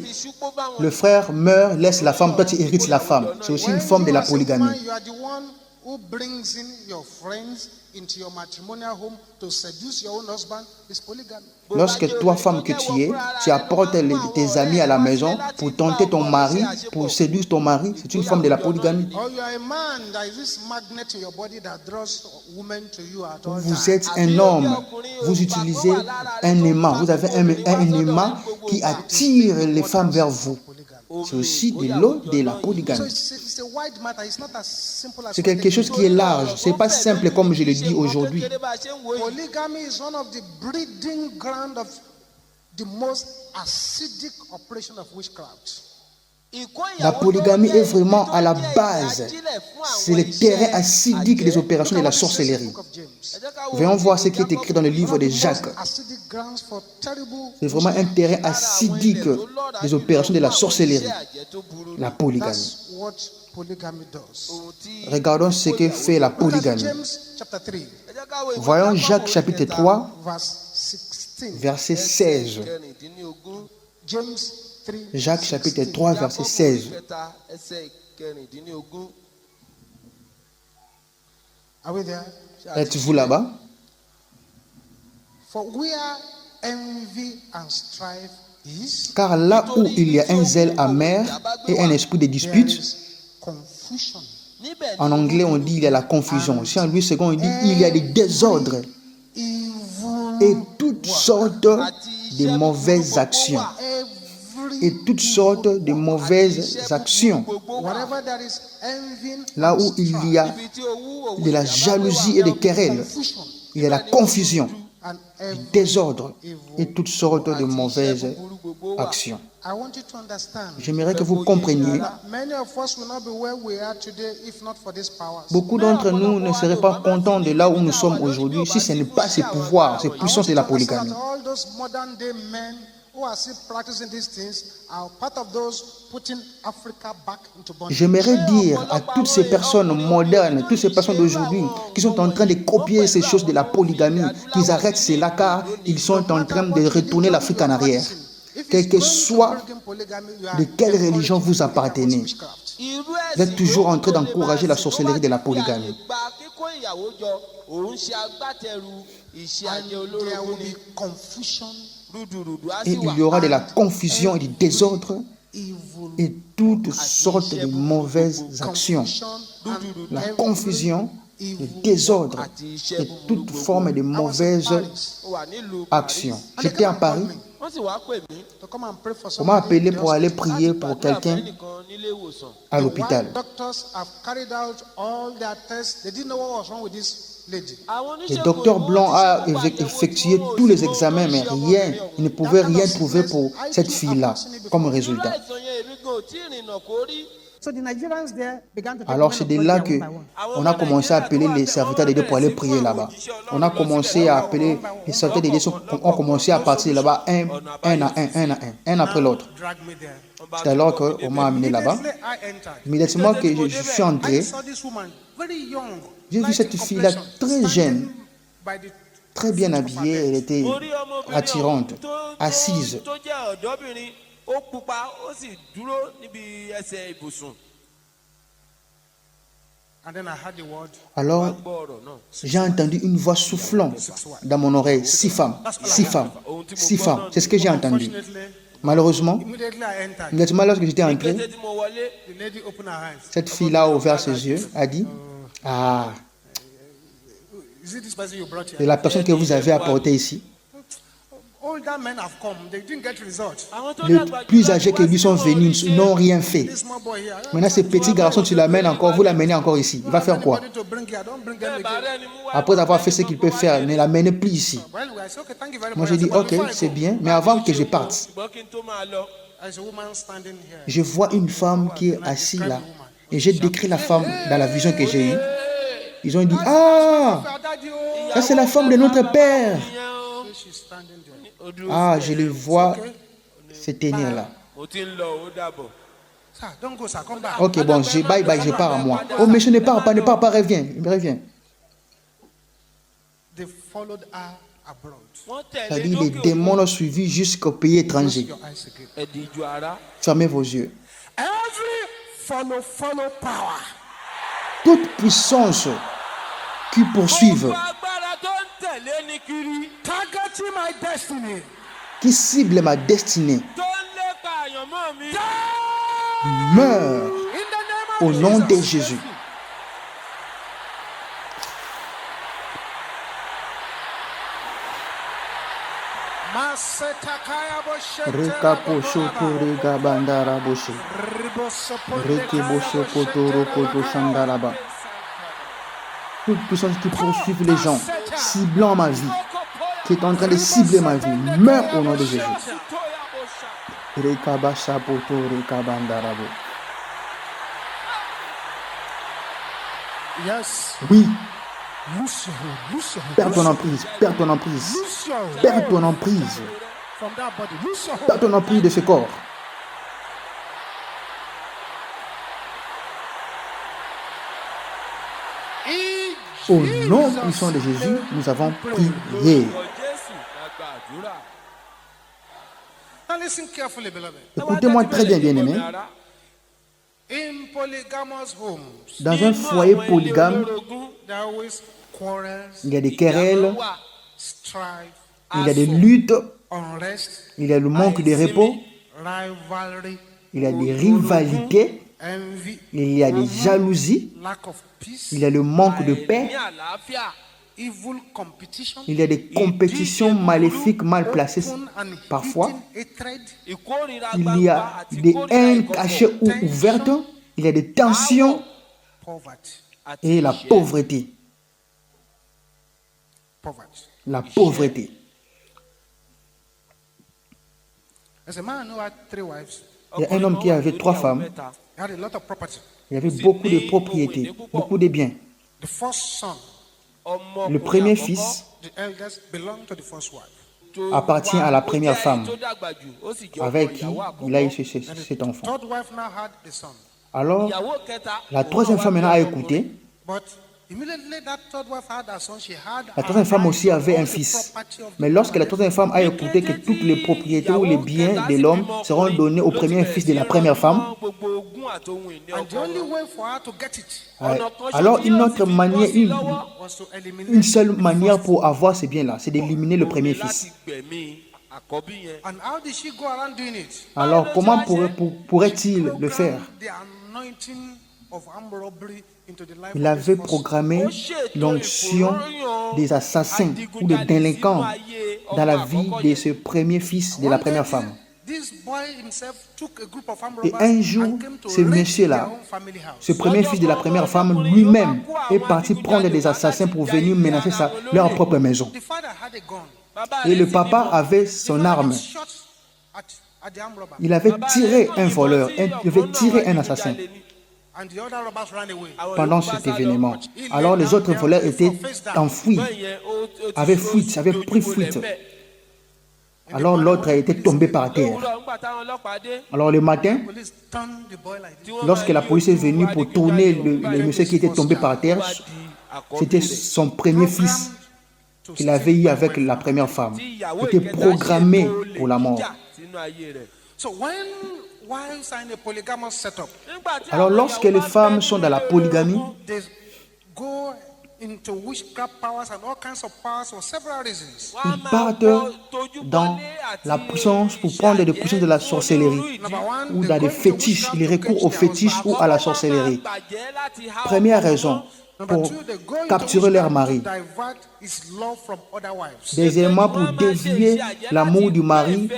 Le frère meurt, laisse la femme, toi tu hérites la femme. C'est aussi une forme de la polygamie. Lorsque toi, femme que tu apportes tes amis à la maison pour tenter ton mari, pour séduire ton mari, c'est une forme de la polygamie. Vous êtes un homme, vous utilisez un aimant, vous avez un aimant qui attire les femmes vers vous. C'est aussi de l'eau de la polygamie. C'est quelque chose qui est large. Ce n'est pas simple comme je le dis aujourd'hui. Polygamy is one of the breeding ground of the most acidic operation of witchcraft. La polygamie est vraiment à la base. C'est le terrain acidique des opérations de la sorcellerie. Venons voir ce qui est écrit dans le livre de Jacques. C'est vraiment un terrain acidique des opérations de la sorcellerie. La polygamie. Regardons ce que fait la polygamie. Voyons Jacques chapitre 3, verset 16. Jacques chapitre 3, verset 16. Êtes-vous là-bas? Car là où il y a un zèle amer et un esprit de dispute, en anglais on dit il y a la confusion. Si en Louis II on dit il y a des désordres et toutes sortes de mauvaises actions. et toutes sortes de mauvaises actions. Wherever there is envy, Là où il y a de la jalousie et des querelles, confusion, il y a la confusion, and du every désordre et toutes sortes de mauvaises actions. I want you to understand J'aimerais que vous compreniez, that many of us will not be where we are today if not for these powers. beaucoup d'entre nous ne seraient pas contents de là où nous sommes aujourd'hui si ce n'est pas ces pouvoirs, ces puissances de la polygamie. All those modern day men who are still practicing these things are part of those putting Africa back into bondage. J'aimerais dire à toutes ces personnes modernes, toutes ces personnes d'aujourd'hui qui sont en train de copier ces choses de la polygamie, qu'ils arrêtent cela car ils sont en train de retourner l'Afrique en arrière. Quel que soit de quelle religion vous appartenez, vous êtes toujours en train d'encourager la sorcellerie de la polygamie. There will be confusion, Et il y aura de la confusion et du désordre evil, et toutes sortes de mauvaises actions. La confusion, le désordre et toute forme de mauvaises actions. J'étais à Paris. to come and pray for On m'a somebody. appelé pour aller prier pour quelqu'un à l'hôpital. While doctors have carried out all their tests, they didn't know what was wrong with this lady. Le docteur Blanc a effectué tous les examens, mais rien, il ne pouvait rien trouver pour cette fille-là comme résultat. So the Nigerians there began to take Alors men c'est of de God là one que by one. on a commencé à appeler les serviteurs de Dieu pour aller prier là-bas. On a commencé à appeler les serviteurs de Dieu, ont commencé à partir là-bas un après l'autre. Drag me there. C'est alors qu'on m'a amené là-bas. Immediately I entered. Immédiatement que je suis entré, I saw this woman, very young. j'ai vu light cette in fille-là complexion, très jeune, standing by the très bien habillée, elle était attirante, assise. tó jẹ́ ọ̀dọ́bìnrin ó pupa ó sì dúró níbi ẹsẹ̀ ibùsùn. And then I heard the word. Alors, Gbọ́ ọ̀rọ̀ náà. j'ai entendu une voix soufflant dans mon oreille. 6 femmes, 6 femmes, 6 femmes. C'est ce que j'ai entendu. Fortunately, Malheureusement, immediately I entered. immédiatement lorsque j'étais entré, Kété tí mo wọlé The lady opened her eyes. cette fille-là a ouvert ses yeux, a dit, « Ah, Is it this person you brought c'est here? la personne que vous avez apportée ici. Older men have come. They didn't get results. àwọn tó Les dàgbà jù plus lọ âgés que wá lui sí sont wọn venus, oníṣẹ́. ils n'ont rien fait. This small boy here. Maintenant, ce petit garçon, tu l'amènes encore, vous l'amenez encore ici. Il va faire quoi? Anybody to bring here, don't bring them Bẹ́ẹ̀ bá again. rẹ́ni mú wá, Après avoir fait ce qu'il peut faire, ne l'amenez plus ici. Well, I said, okay, thank you very Moi, much. j'ai I dit, said, but ok, before I c'est go, bien, mais avant que je parte, ṣùgbọ́n kí n tó máa lọ. there's a woman standing here. je vois une femme qui est assise là. Et j'ai décrit la femme dans la vision que j'ai eue. Ils ont dit, ah, ça c'est la femme de notre père. ìyẹn o. She's standing there. Ó dúró Ah, síbẹ̀. je le vois se tenir là. mo ti ń lọ ó dàbọ̀. Sir, don't go, sir. Come back. Ok, bon, bye bye, je pars à moi. Oh, monsieur, ne pars pas, reviens, reviens. They followed her abroad. wọ́n Ça tẹ̀lé dit, les lókè démons òkun. l'ont suivi jusqu'au pays étranger. Your eyes again. ẹ̀dìjú ara. Fermez vos yeux. Every follow power. Toute puissance qui poursuivent, gbogbo agbára tó ń tẹ̀lé ní kiri. Targeting my destiny. qui cible ma destinée, tó ń lépa àyànmọ́ mi. meurt In the name au of nom de Jesus. Jésus. Masetakaya boshete Rekaposhoto regabandaraboshi. Rekebosho potoro koto shandaraba. Toute puissance qui poursuit les gens, ciblant ma vie, qui est en train de cibler ma vie, meurt au nom de Jésus. Rekabasha poto rekabandarabo. Yes. Oui, Loose your hold. Loose your hold. perds ton emprise, perds ton emprise, Loose your hold. perds ton emprise, From that body. Loose your hold. perds ton emprise de ce corps. In Au nom Jesus' puissant de Jésus, name. nous avons prié. Orúkọ Jésù la gba àdúrà. Now listen carefully, beloved. Écoutez-moi très bien, bien-aimés. In polygamous homes, Dans un foyer polygame, there are always quarrels, il y a des querelles, strife, il y a des luttes, unrest, il y a le manque de repos, rivalry, il y a des rivalités, envy, il y a des jalousies, lack of peace, il y a le manque de ní paix, àlàáfíà. evil competition, Il y a des compétitions maléfiques mal placées. open and Parfois, hidden hatred, ìkórìíra il y gbangba a àti des ìkórìíra haines ìkọ̀kọ̀, cachées ou ouvertes. Il y a des tensions poverty, àti et la ìṣẹ́. pauvreté. poverty. La pauvreté. There's a man who had 3 wives. Il y a un homme qui avait 3 femmes. He had a lot of property. Il avait beaucoup de propriétés, beaucoup de biens. The first son, Ọmọkùnrin Le premier àkọ́kọ́ fils the eldest, belonged to the first wife. tó appartient wá, à la ó première jẹ́ femme èyí tó dàgbà jù, ó sì jẹ́ avec ọmọ qui ìyàwó il a eu àkọ́kọ́. cet enfant. Third wife now had the son. Alors, Ìyàwó kẹta, la òun troisième náà femme wá maintenant a bí ọmọkùnrin. écouté. But immediately that third wife had a son, she had La troisième femme aussi avait un all the fils. property of the Mais lorsque la woman. troisième femme a écouté que toutes les propriétés ou les biens de l'homme seront donnés au premier fils de la première femme, Gbogbo ogún àtohun ìní And the ọkọ only wọn. way for her to get it alors une autre manière, was to une eliminate seule the manière first. pour avoir ces biens-là, c'est d'éliminer le premier Láti fils. gbẹ̀mí àkọ́bí yẹn. And how did she go around doing it? Alors comment pourrait-il le Programmed faire? the anointing of armed robbery into the life Il of this avait first. programmé l'onction des assassins ou des délinquants dans la vie de ce premier fils de la première femme. This boy himself took a group of armed Et robbers un jour, and came to ce raid monsieur-là, their own family house. ce premier fils de la première femme lui-même est parti prendre des assassins pour venir menacer leur propre maison. The father had a gun. Bàbá Et rẹ̀ le sì papa bímọ. avait son The father arme. shot at the armed robber. Il avait tiré un voleur, il avait tiré un assassin And the other robbers ran away. pendant cet événement. Alors les autres voleurs étaient enfouis, avaient fuite, avaient pris fuite. Alors l'autre était tombé par terre. Alors le matin, Police turned the boy like this. lorsque la police est venue pour tourner le monsieur qui était tombé par terre, c'était son premier fils qu'il avait eu avec la première femme. Il était programmé pour la mort. So when wives are in a polygamous setup, Alors lorsque les femmes sont dans la polygamie, they go into witchcraft powers and all kinds of powers for several reasons. ils partent dans la puissance pour prendre des puissances de la sorcellerie Number one, ou they dans go des into fétiches. witchcraft Ils to recourent catch aux their fétiches husband. ou à la sorcellerie. Première raison, Number pour two, they go into capturer leur witchcraft mari. to divert his love from other wives. Deuxièmement, pour dévier l'amour du mari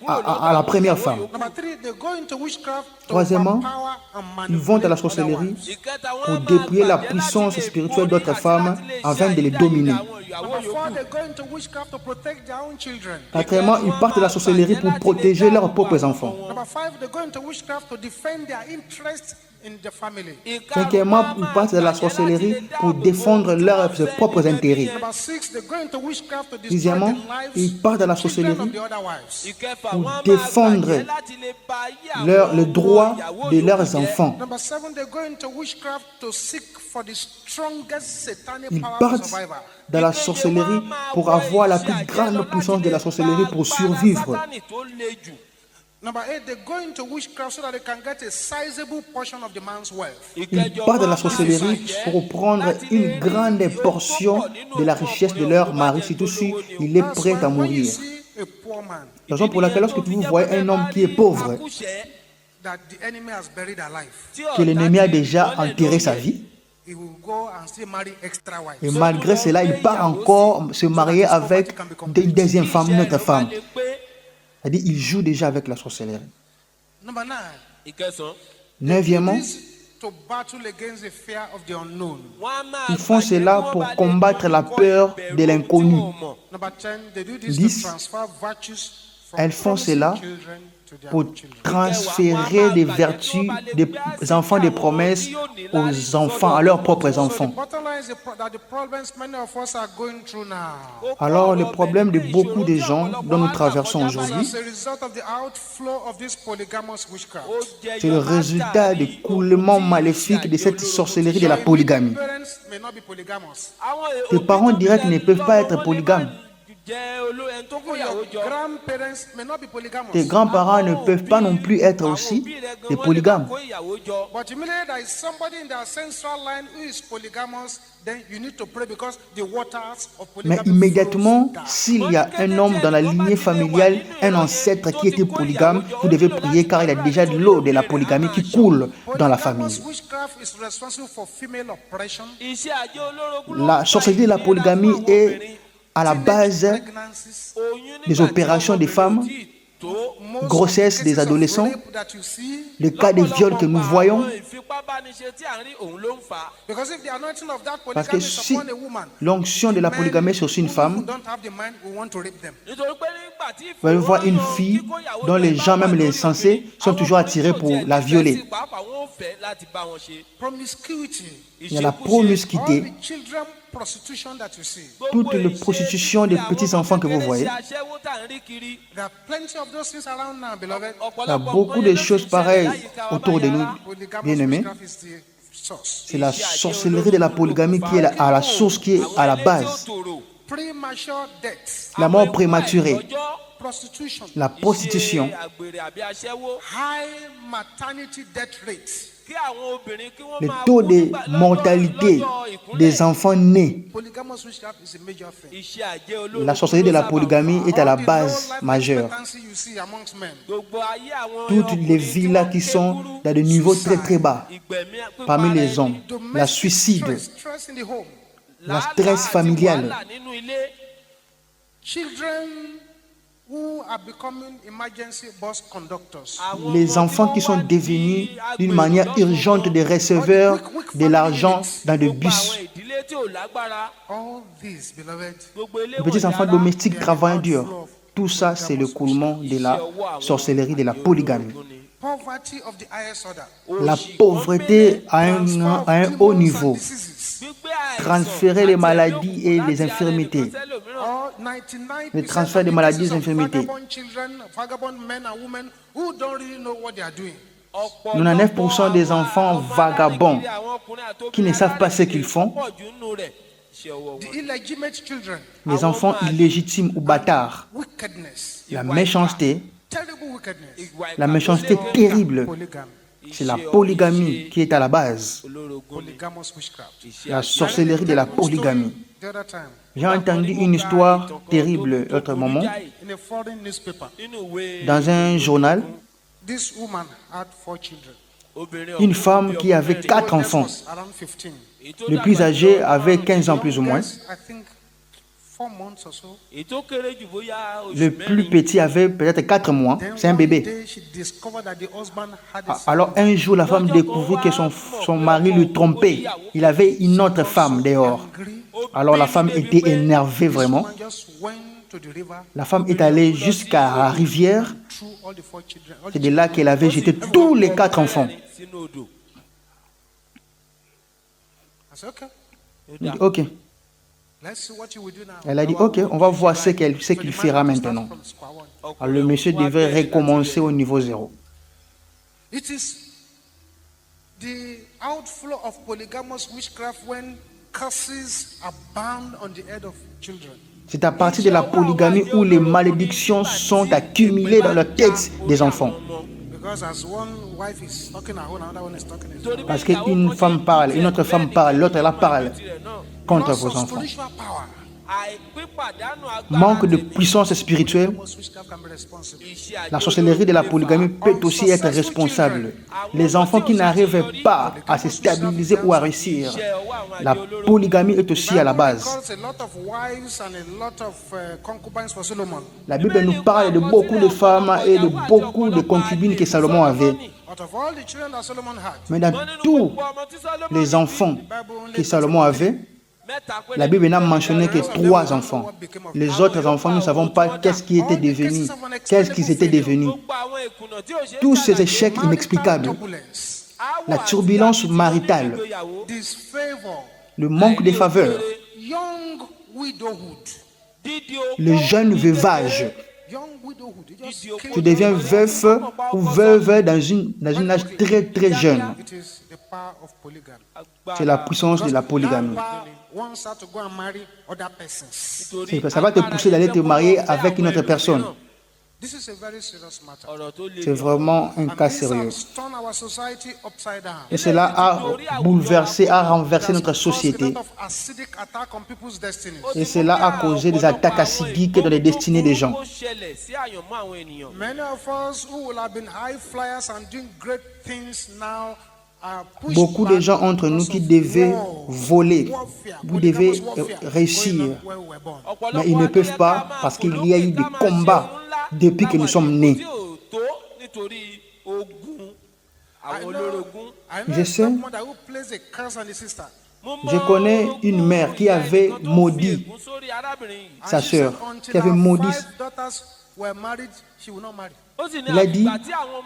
à la première femme. Number three, they go into witchcraft to Troisièmement, overpower and ils vont dans la manipulate other sorcellerie wives. pour dépouiller la puissance spirituelle d'autres femmes afin de les dominer. Number four, they go into witchcraft to protect their own children. Quatrièmement, ils partent de la sorcellerie pour protéger leurs propres enfants. Number five, they go into witchcraft to defend their interests in the family. Cinquièmement, ils partent de la sorcellerie pour défendre leurs propres intérêts. Number six, they go into witchcraft to destroy Sixièmement, the lives ils partent de la children of sorcellerie the other wives. pour défendre le droit de leurs enfants. Number seven, they go into witchcraft to seek for the strongest satanic Ils power to partent survive. dans la sorcellerie pour avoir la plus grande puissance de la sorcellerie pour survivre. Number eight, they go into witchcraft so that they can get a sizable portion of the man's wealth. Ils partent de la sorcellerie pour prendre une grande portion de la richesse de leur mari, surtout si il est prêt à When you mourir. see a poor man Raison pour laquelle lorsque vous voyez un homme qui est pauvre, that the enemy has buried alive, que l'ennemi a déjà enterré sa vie, he will go and still marry extra wives. et malgré cela, il part encore se marier avec une deuxième femme, une autre femme. C'est-à-dire, il joue déjà avec la sorcellerie. Number nine, Neuvièmement, this to battle against the fear of the unknown. ils font cela pour combattre la peur de l'inconnu. Number 10, they do this 10, to transfer virtues from elles font promising cela children to their pour own children. transférer des vertus des enfants des promesses aux enfants, à leurs propres So the enfants. bottom line is that the problems many of us are going through now. Alors, le problème de beaucoup de gens dont nous traversons As aujourd'hui, a result of the outflow of this polygamous witchcraft. c'est le résultat du coulement maléfique de cette sorcellerie de la polygamie. Parents may not be polygamous. Tes parents directs ne peuvent pas être polygames. jẹ́ ẹni tó kó Your ìyàwó jọ. grandparents may not be polygamous. Tes grands-parents ne peuvent pas non plus être aussi des polygames. kó ìyàwó jọ. But immediately there is somebody in the ancestral line who is polygamous, then you need to pray because the waters of Mais polygamy immédiatement, flows down. s'il y a un homme dans la lignée familiale, un ancêtre qui était polygame, vous devez prier car il y a déjà de l'eau de la polygamie qui coule dans la famille. Polygamous witchcraft is responsible for female oppression, iṣẹ́ àjẹ́ olórogún ló La ń fa sorcellerie de la ìnira polygamie fún àwọn est obìnrin. à la base pregnancies, Oyún des nígbà tí opérations des ọmọbìnrin femmes, ò tíì tó. most grossesse of the des cases of adolescents, rape that you see, les cas de viol que nous voyons. Àwọn ìfipábániṣe tí à ń rí òun ló ń fà á. because if the anointing of that Parce que polygamy is si upon a woman, l'onction de la polygamie est sur une who femme, don't have the mind, we want to rape them. Nítorí pé nígbà tí vous allez voir une fille dont les gens, même les censés, sont toujours attirés pour la violer. Pàápàá wọn ò fẹ́ láti bá wọn ṣe. Promiscuity, Il y a la all promiscuité, the children prostitution that you see. toute la prostitution des petits-enfants que vous voyez. Iṣẹ́ aṣẹ́wó tá à ń rí kiri. There are plenty of those things around now, beloved. Il y a beaucoup de choses pareilles autour de nous, Polygamous bien-aimés. witchcraft is the source. C'est la sorcellerie de la polygamie qui est à la source, qui est à la base. Premature death, La mort prématurée, prostitution, la prostitution, àgbèrè àbí aṣẹ́wó. high maternity death rate. Kí àwọn obìnrin kí wọ́n le máa taux kú de nígbà- mortalité lọ́jọ́ ìkúnlẹ̀. des enfants nés. Polygamous witchcraft is a major thing. Iṣẹ́ àjẹ́ olórogún La sorcellerie de la ló sábà polygamie fà á. est à la All the base low life majeure. expectancy you see amongst men. Gbogbo ayé àwọn Toutes les ọkùnrin vies tí là wọ́n qui ké sont kúrú, dans des niveaux très très bas ìgbẹ̀mí pípa parmi ara les ẹni, hommes, la Domestic suicide, stress in the home. la làálàá stress àti familiale. wàhálà nínú ilé. Children who are becoming emergency bus conductors. Àwọn Les ọmọ enfants tí qui wọ́n sont wá di devenus d'une agbèrò manière lọ́sọ̀ọ̀sọ̀. urgente des receveurs de l'argent dans des Gbogbo bus. àwọn ìdílé tí ò lágbára. All these, beloved, Gbogbo ilé Les petits enfants wọ̀nyí domestiques travaillant dur. Tout ça, c'est le coulement de la sorcellerie de la polygamie. poverty of the highest order. La pauvreté à un haut niveau. Diseases. Gbígbé àìsàn Transférer les àti maladies ìyókù et láti les ara infirmités. ẹnìkan sẹ́lòmíràn. All 99% Le transfert of des the maladies cases et of infirmités. vagabond children, vagabond men and women who don't really know what they are doing. 99% des enfants vagabonds qui ne savent pas ce qu'ils font. The illegitimate children, Les enfants illégitimes ou bâtards. wickedness, La méchanceté, terrible wickedness, la méchanceté terrible. polygamy, C'est la polygamie qui est à la base. polygamous witchcraft. La sorcellerie de la polygamie. The other time, J'ai entendu une histoire terrible l'autre moment in a foreign newspaper, dans un journal. this woman had 4 children. Une femme qui avait 4 Oldest enfants. was around 15. Le plus âgé avait 15 ans plus ou moins. Yes, I think 4 months or so. ètò kéré jù bóyá oṣù Le plus mẹ́rin. petit avait peut-être 4 mois. Then C'est un one bébé. day she discovered that the husband had a Alors un jour, la femme découvrit que son mari le trompait. Il avait une autre femme dehors. angry. Alors la femme était énervée vraiment. Woman just went to the river, La femme est allée jusqu'à la rivière. threw all the 4 children. All C'est the de là qu'elle avait jeté tous les 4 enfants. sínú odò. I said, okay, Il dit, ok. let's see what you will do now. Elle a dit, ok, on va voir ce qu'il fera maintenant. From square one. Alors le monsieur devait recommencer au niveau 0. It is the outflow of polygamous witchcraft when curses abound on the head of children. C'est à partir de la polygamie où les malédictions sont accumulées dans la tête des enfants. Because as one wife is talking her own, another one is talking his own. Parce qu'une femme parle, une autre femme parle, l'autre la parle contre Loss vos of enfants. spiritual power. àìpípàdánù agbára Manque de tẹ̀mí. puissance spirituelle, Polygamous witchcraft can be responsible. Iṣẹ́ àjẹ́ la sorcellerie de la polygamie peut aussi être responsable. Les enfants qui n'arrivent pas à se stabiliser ou à réussir, la polygamie est aussi à la base. Because a lot of wives and a lot of concubines for Solomon. La Bible nous parle de beaucoup de femmes et de beaucoup de concubines que Salomon avait. Out of all the children that Solomon had, Mais dans tous les enfants que Salomon avait, la Bible n'a mentionné que 3 enfants. Les autres enfants, nous ne savons pas qu'est-ce qui était devenu, qu'est-ce qu'ils étaient devenus. Tous ces échecs inexplicables, turbulence, la turbulence maritale, disfavor, le manque de faveur, young widowhood. le jeune veuvage. Young widowhood. You just Tu kill deviens veuf ou veuve dans un âge très très jeune. It is the power of polygamy. C'est la puissance de la polygamie. Power wants her to go and marry other persons. Ça va te pousser d'aller te marier avec une autre personne. This is a very serious matter. C'est vraiment un cas This sérieux. has turned our society upside down. Et cela a bouleversé, a renversé notre Caused a société. lot of acidic attack on people's destinies. Et cela a causé des attaques acidiques dans les destinées des gens. Many of us who will have been high flyers and doing great things now are pushed Beaucoup de back gens entre nous because qui of devaient war, voler, warfare, vous devez polygamous warfare réussir. going on where we were born. Mais ils ne peuvent pas parce qu'il y a eu des combats depuis que nous sommes nés. I know Je a sais. stepmother who placed a curse on the sister. Je connais une mère qui avait maudit And sa she sœur, said until qui avait her maudit. 5 daughters were married, she will not marry. Il a dit,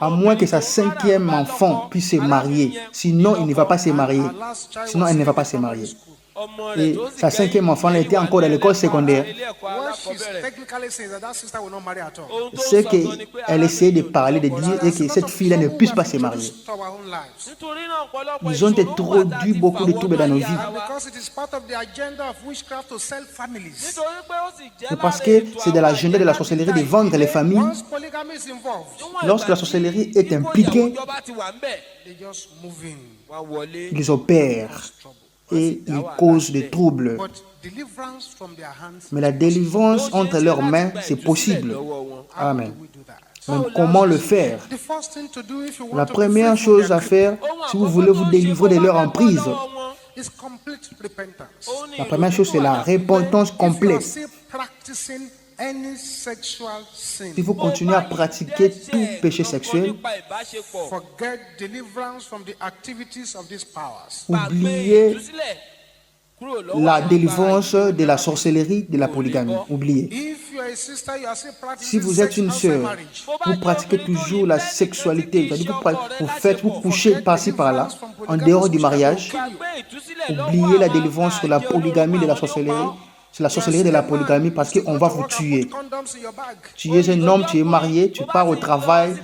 à moins que sa cinquième enfant puisse se marier, sinon il ne va pas se marier. Her last child Sinon was elle ne in va the pas se primary marier. school. Et sa cinquième enfant elle était encore dans l'école secondaire. What she's technically saying is that sister will not marry at all. C'est qu'elle essayait de parler, de dire et que cette fille-là ne puisse pas se marier. Ils ont introduit beaucoup de troubles dans nos vies. Because it is part of the agenda of witchcraft to sell families. C'est parce que c'est dans l'agenda de la sorcellerie de vendre les familles. Once polygamy is involved, Lorsque la sorcellerie est impliquée, they just move in. ils opèrent et ils causent des troubles. But deliverance from their hands, Mais la délivrance entre leurs mains, c'est possible. Amen. we do that. Mais comment le faire? The first thing to do if you want La to be première free from chose their à faire, si vous voulez vous délivrer de leur emprise, is complete repentance. la première chose, c'est la repentance If you are complète. still practicing any sexual sin, Si vous continuez à pratiquer tout péché sexuel, forget deliverance from the activities of these powers. oubliez la délivrance de la sorcellerie, de la polygamie. Oubliez. If you are a sister, you are still Si practicing vous êtes sex une outside sœur, marriage. vous pratiquez toujours la sexualité, c'est-à-dire vous couchez par-ci par-là, en dehors du mariage, oubliez la délivrance sur la polygamie de la sorcellerie. C'est la sorcellerie de la polygamie parce qu'on va vous tuer. Condoms in your bag. Tu es un homme, tu es marié, tu pars au travail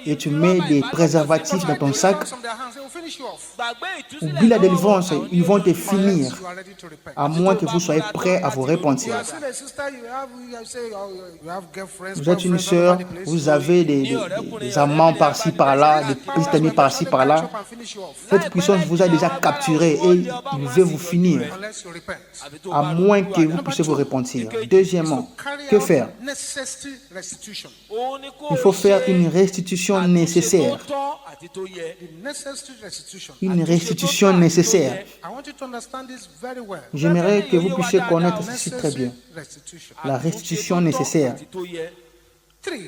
et tu mets des préservatifs dans ton sac. From their hands, they will finish you off. Oublie la délivrance, ils vont te finir, You are ready to repent. à moins que vous soyez prêt à vous repentir. You are still a sister, you have girlfriends, Vous êtes une boyfriends all sœur, over the place. vous avez des amants par-ci par-là, des petits amis par-ci par-là. And finish you off. Cette puissance vous a déjà capturé et il veut vous finir, Unless you repent. à moins que vous puissiez vous repentir. Deuxièmement, que faire? Necessary restitution. Il faut faire une restitution nécessaire. The necessary restitution. Une restitution nécessaire. I want you to understand this very well. J'aimerais que vous puissiez connaître ceci très bien. Necessary restitution. La restitution nécessaire. 3.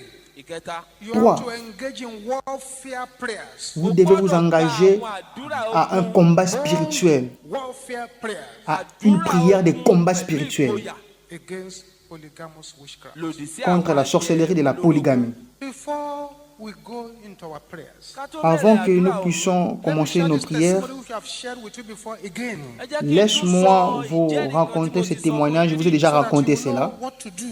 You Trois. have to engage in warfare prayers. Vous devez vous engager à un combat spirituel, Warfare prayers à une prière de combat spirituel against polygamous witchcraft. contre la sorcellerie de la polygamie. Before we go into our prayers, Avant que nous puissions let me commencer share nos this prières, testimony which I have shared with you before again. laisse-moi vous raconter ce témoignage. Je vous ai déjà So that raconté you know cela, what to do.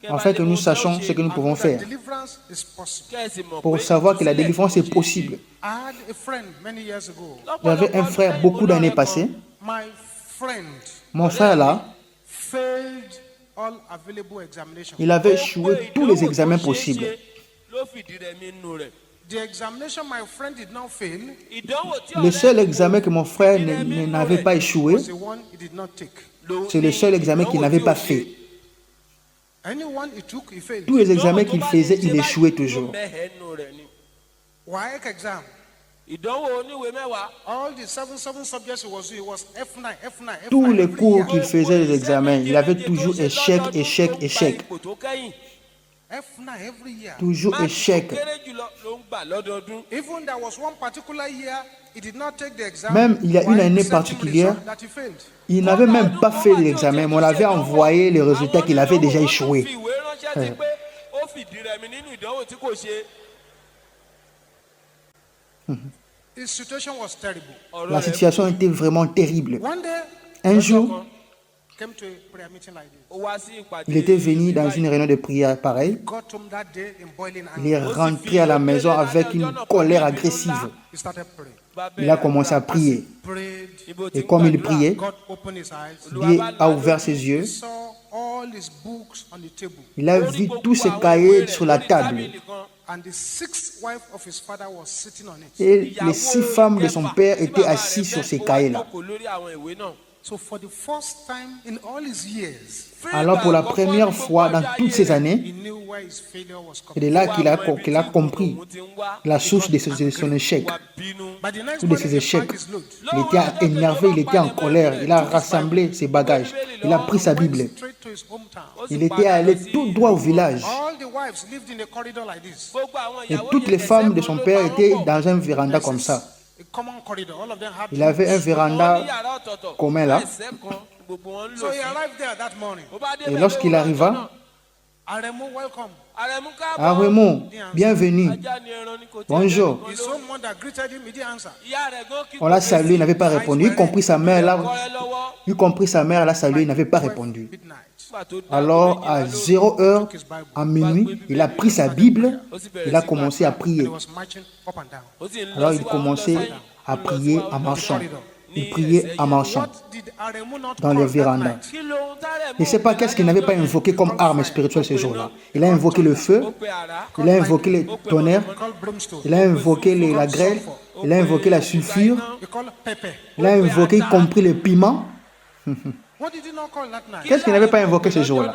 afin que nous sachions ce que nous pouvons faire, Deliverance is possible. pour savoir que la délivrance est possible. I had a friend many years ago. J'avais un frère beaucoup d'années passées. My friend Mon frère là, failed all available examinations. il avait échoué tous les examens possibles. The examination my friend did not fail Le seul examen que mon frère n'avait pas échoué, was the one he did not take. c'est le seul examen qu'il n'avait pas fait. Anyone he took, he failed. Tous les examens qu'il faisait, il échouait toujours. WAEC exam. All the seven subjects he was F9, F9, F9. Tous les every cours year. qu'il faisait, les examens, il avait toujours échec, échec, échec. F9 every year. Toujours échec. Even there was one particular year he did not take the exam. Même il y a une WAEC année sent him particulière, result that he failed. il n'avait même pas fait l'examen, mais on avait envoyé les résultats qu'il avait déjà échoué. His situation was terrible. La situation était vraiment terrible. One day, Un jour, came to a prayer meeting like this. ó wá sí ìpàdé. Il était venu dans une réunion de prière pareille. Got home that day in boiling Il est anger. rentré à la maison avec une colère agressive. He started praying. Il a commencé à prier. Prayed. Et comme il priait, God opened his eyes. Dieu a ouvert ses yeux. He saw all his books on the table. Il a vu tous ses cahiers sur la table. And the sixth wife of his father was sitting on it. Et les 6 femmes de son père étaient assises sur ces cahiers-là. So for the first time in all his years, Alors pour la première fois dans toutes ces années, he knew where his failure was c'est coming. de là qu'il a compris la source de son échec, By the next ou de morning, ses he échecs. packed his load. Il était énervé, il était en colère, il a rassemblé ses bagages, il a pris sa Bible. Straight to his hometown. Il était allé tout droit au village. All the wives lived in a corridor like this. Et toutes les femmes de son père étaient dans un véranda comme ça. A common corridor. All of them had Il avait un véranda commun là. So he arrived there that morning. Et lorsqu'il arriva, Aremu, welcome. ah Raymond, bienvenue, bonjour. His own mother greeted him, he didn't answer. On l'a salué, il n'avait pas répondu. Y compris sa mère, l'a salué, il n'avait pas répondu. Midnight. Alors, à 0 heure, à minuit, il a pris sa Bible, il a commencé à prier. He was marching up and down. Alors, il commençait à prier en marchant. Il priait en marchant What did Aremu not dans call le that véranda. night? Je ne sais pas qu'est-ce qu'il n'avait pas invoqué comme arme spirituelle ce jour-là. Il a invoqué le feu, il a invoqué les tonnerres, He called brimstone. il a invoqué la grêle, il a invoqué la sulfure, He called pepper. il a invoqué y compris le piment. What did he not call that night? Qu'est-ce qu'il n'avait pas invoqué ce jour-là?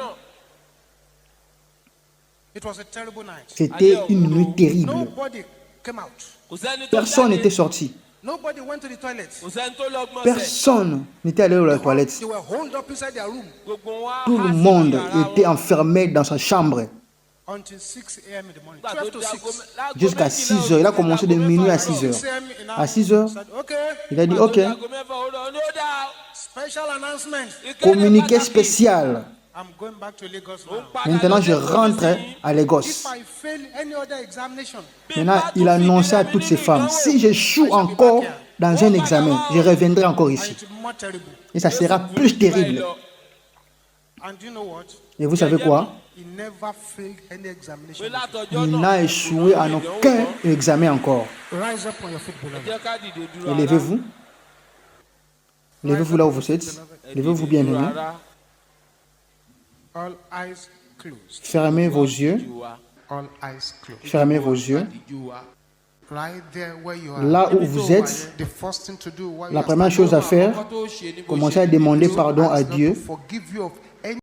It was a terrible night. C'était une nuit terrible. Nobody came out. Personne n'était sorti. Nobody went to the toilet. Personne n'était allé aux toilettes. They were holed up inside their room Tout le monde était enfermé dans sa chambre until 6 a.m. in the morning. 12 to 6. jusqu'à 6 heures. Il a commencé de minuit à 6 heures. 6 a.m. in À 6 heures, said, okay, il a dit ok, special announcement. communiqué spécial. I'm going back to Lagos now. Maintenant, je rentre à Lagos. If I fail any other examination, Maintenant, il a annoncé à toutes ces femmes, si j'échoue encore dans un examen, je reviendrai encore ici. it will be more terrible. Et ça sera plus terrible. And you know what? Et vous savez quoi? He never failed any examination. Il n'a échoué en aucun examen encore. Rise up on your feet, beloved. Et levez-vous. Levez-vous là où vous êtes. Levez-vous bien, bien. All eyes closed. Fermez vos yeux. All eyes closed. Fermez vos yeux. Right there where you are. Là où vous êtes, The first thing to do while la you are première chose à faire, commencez à demander pardon à Dieu forgive you of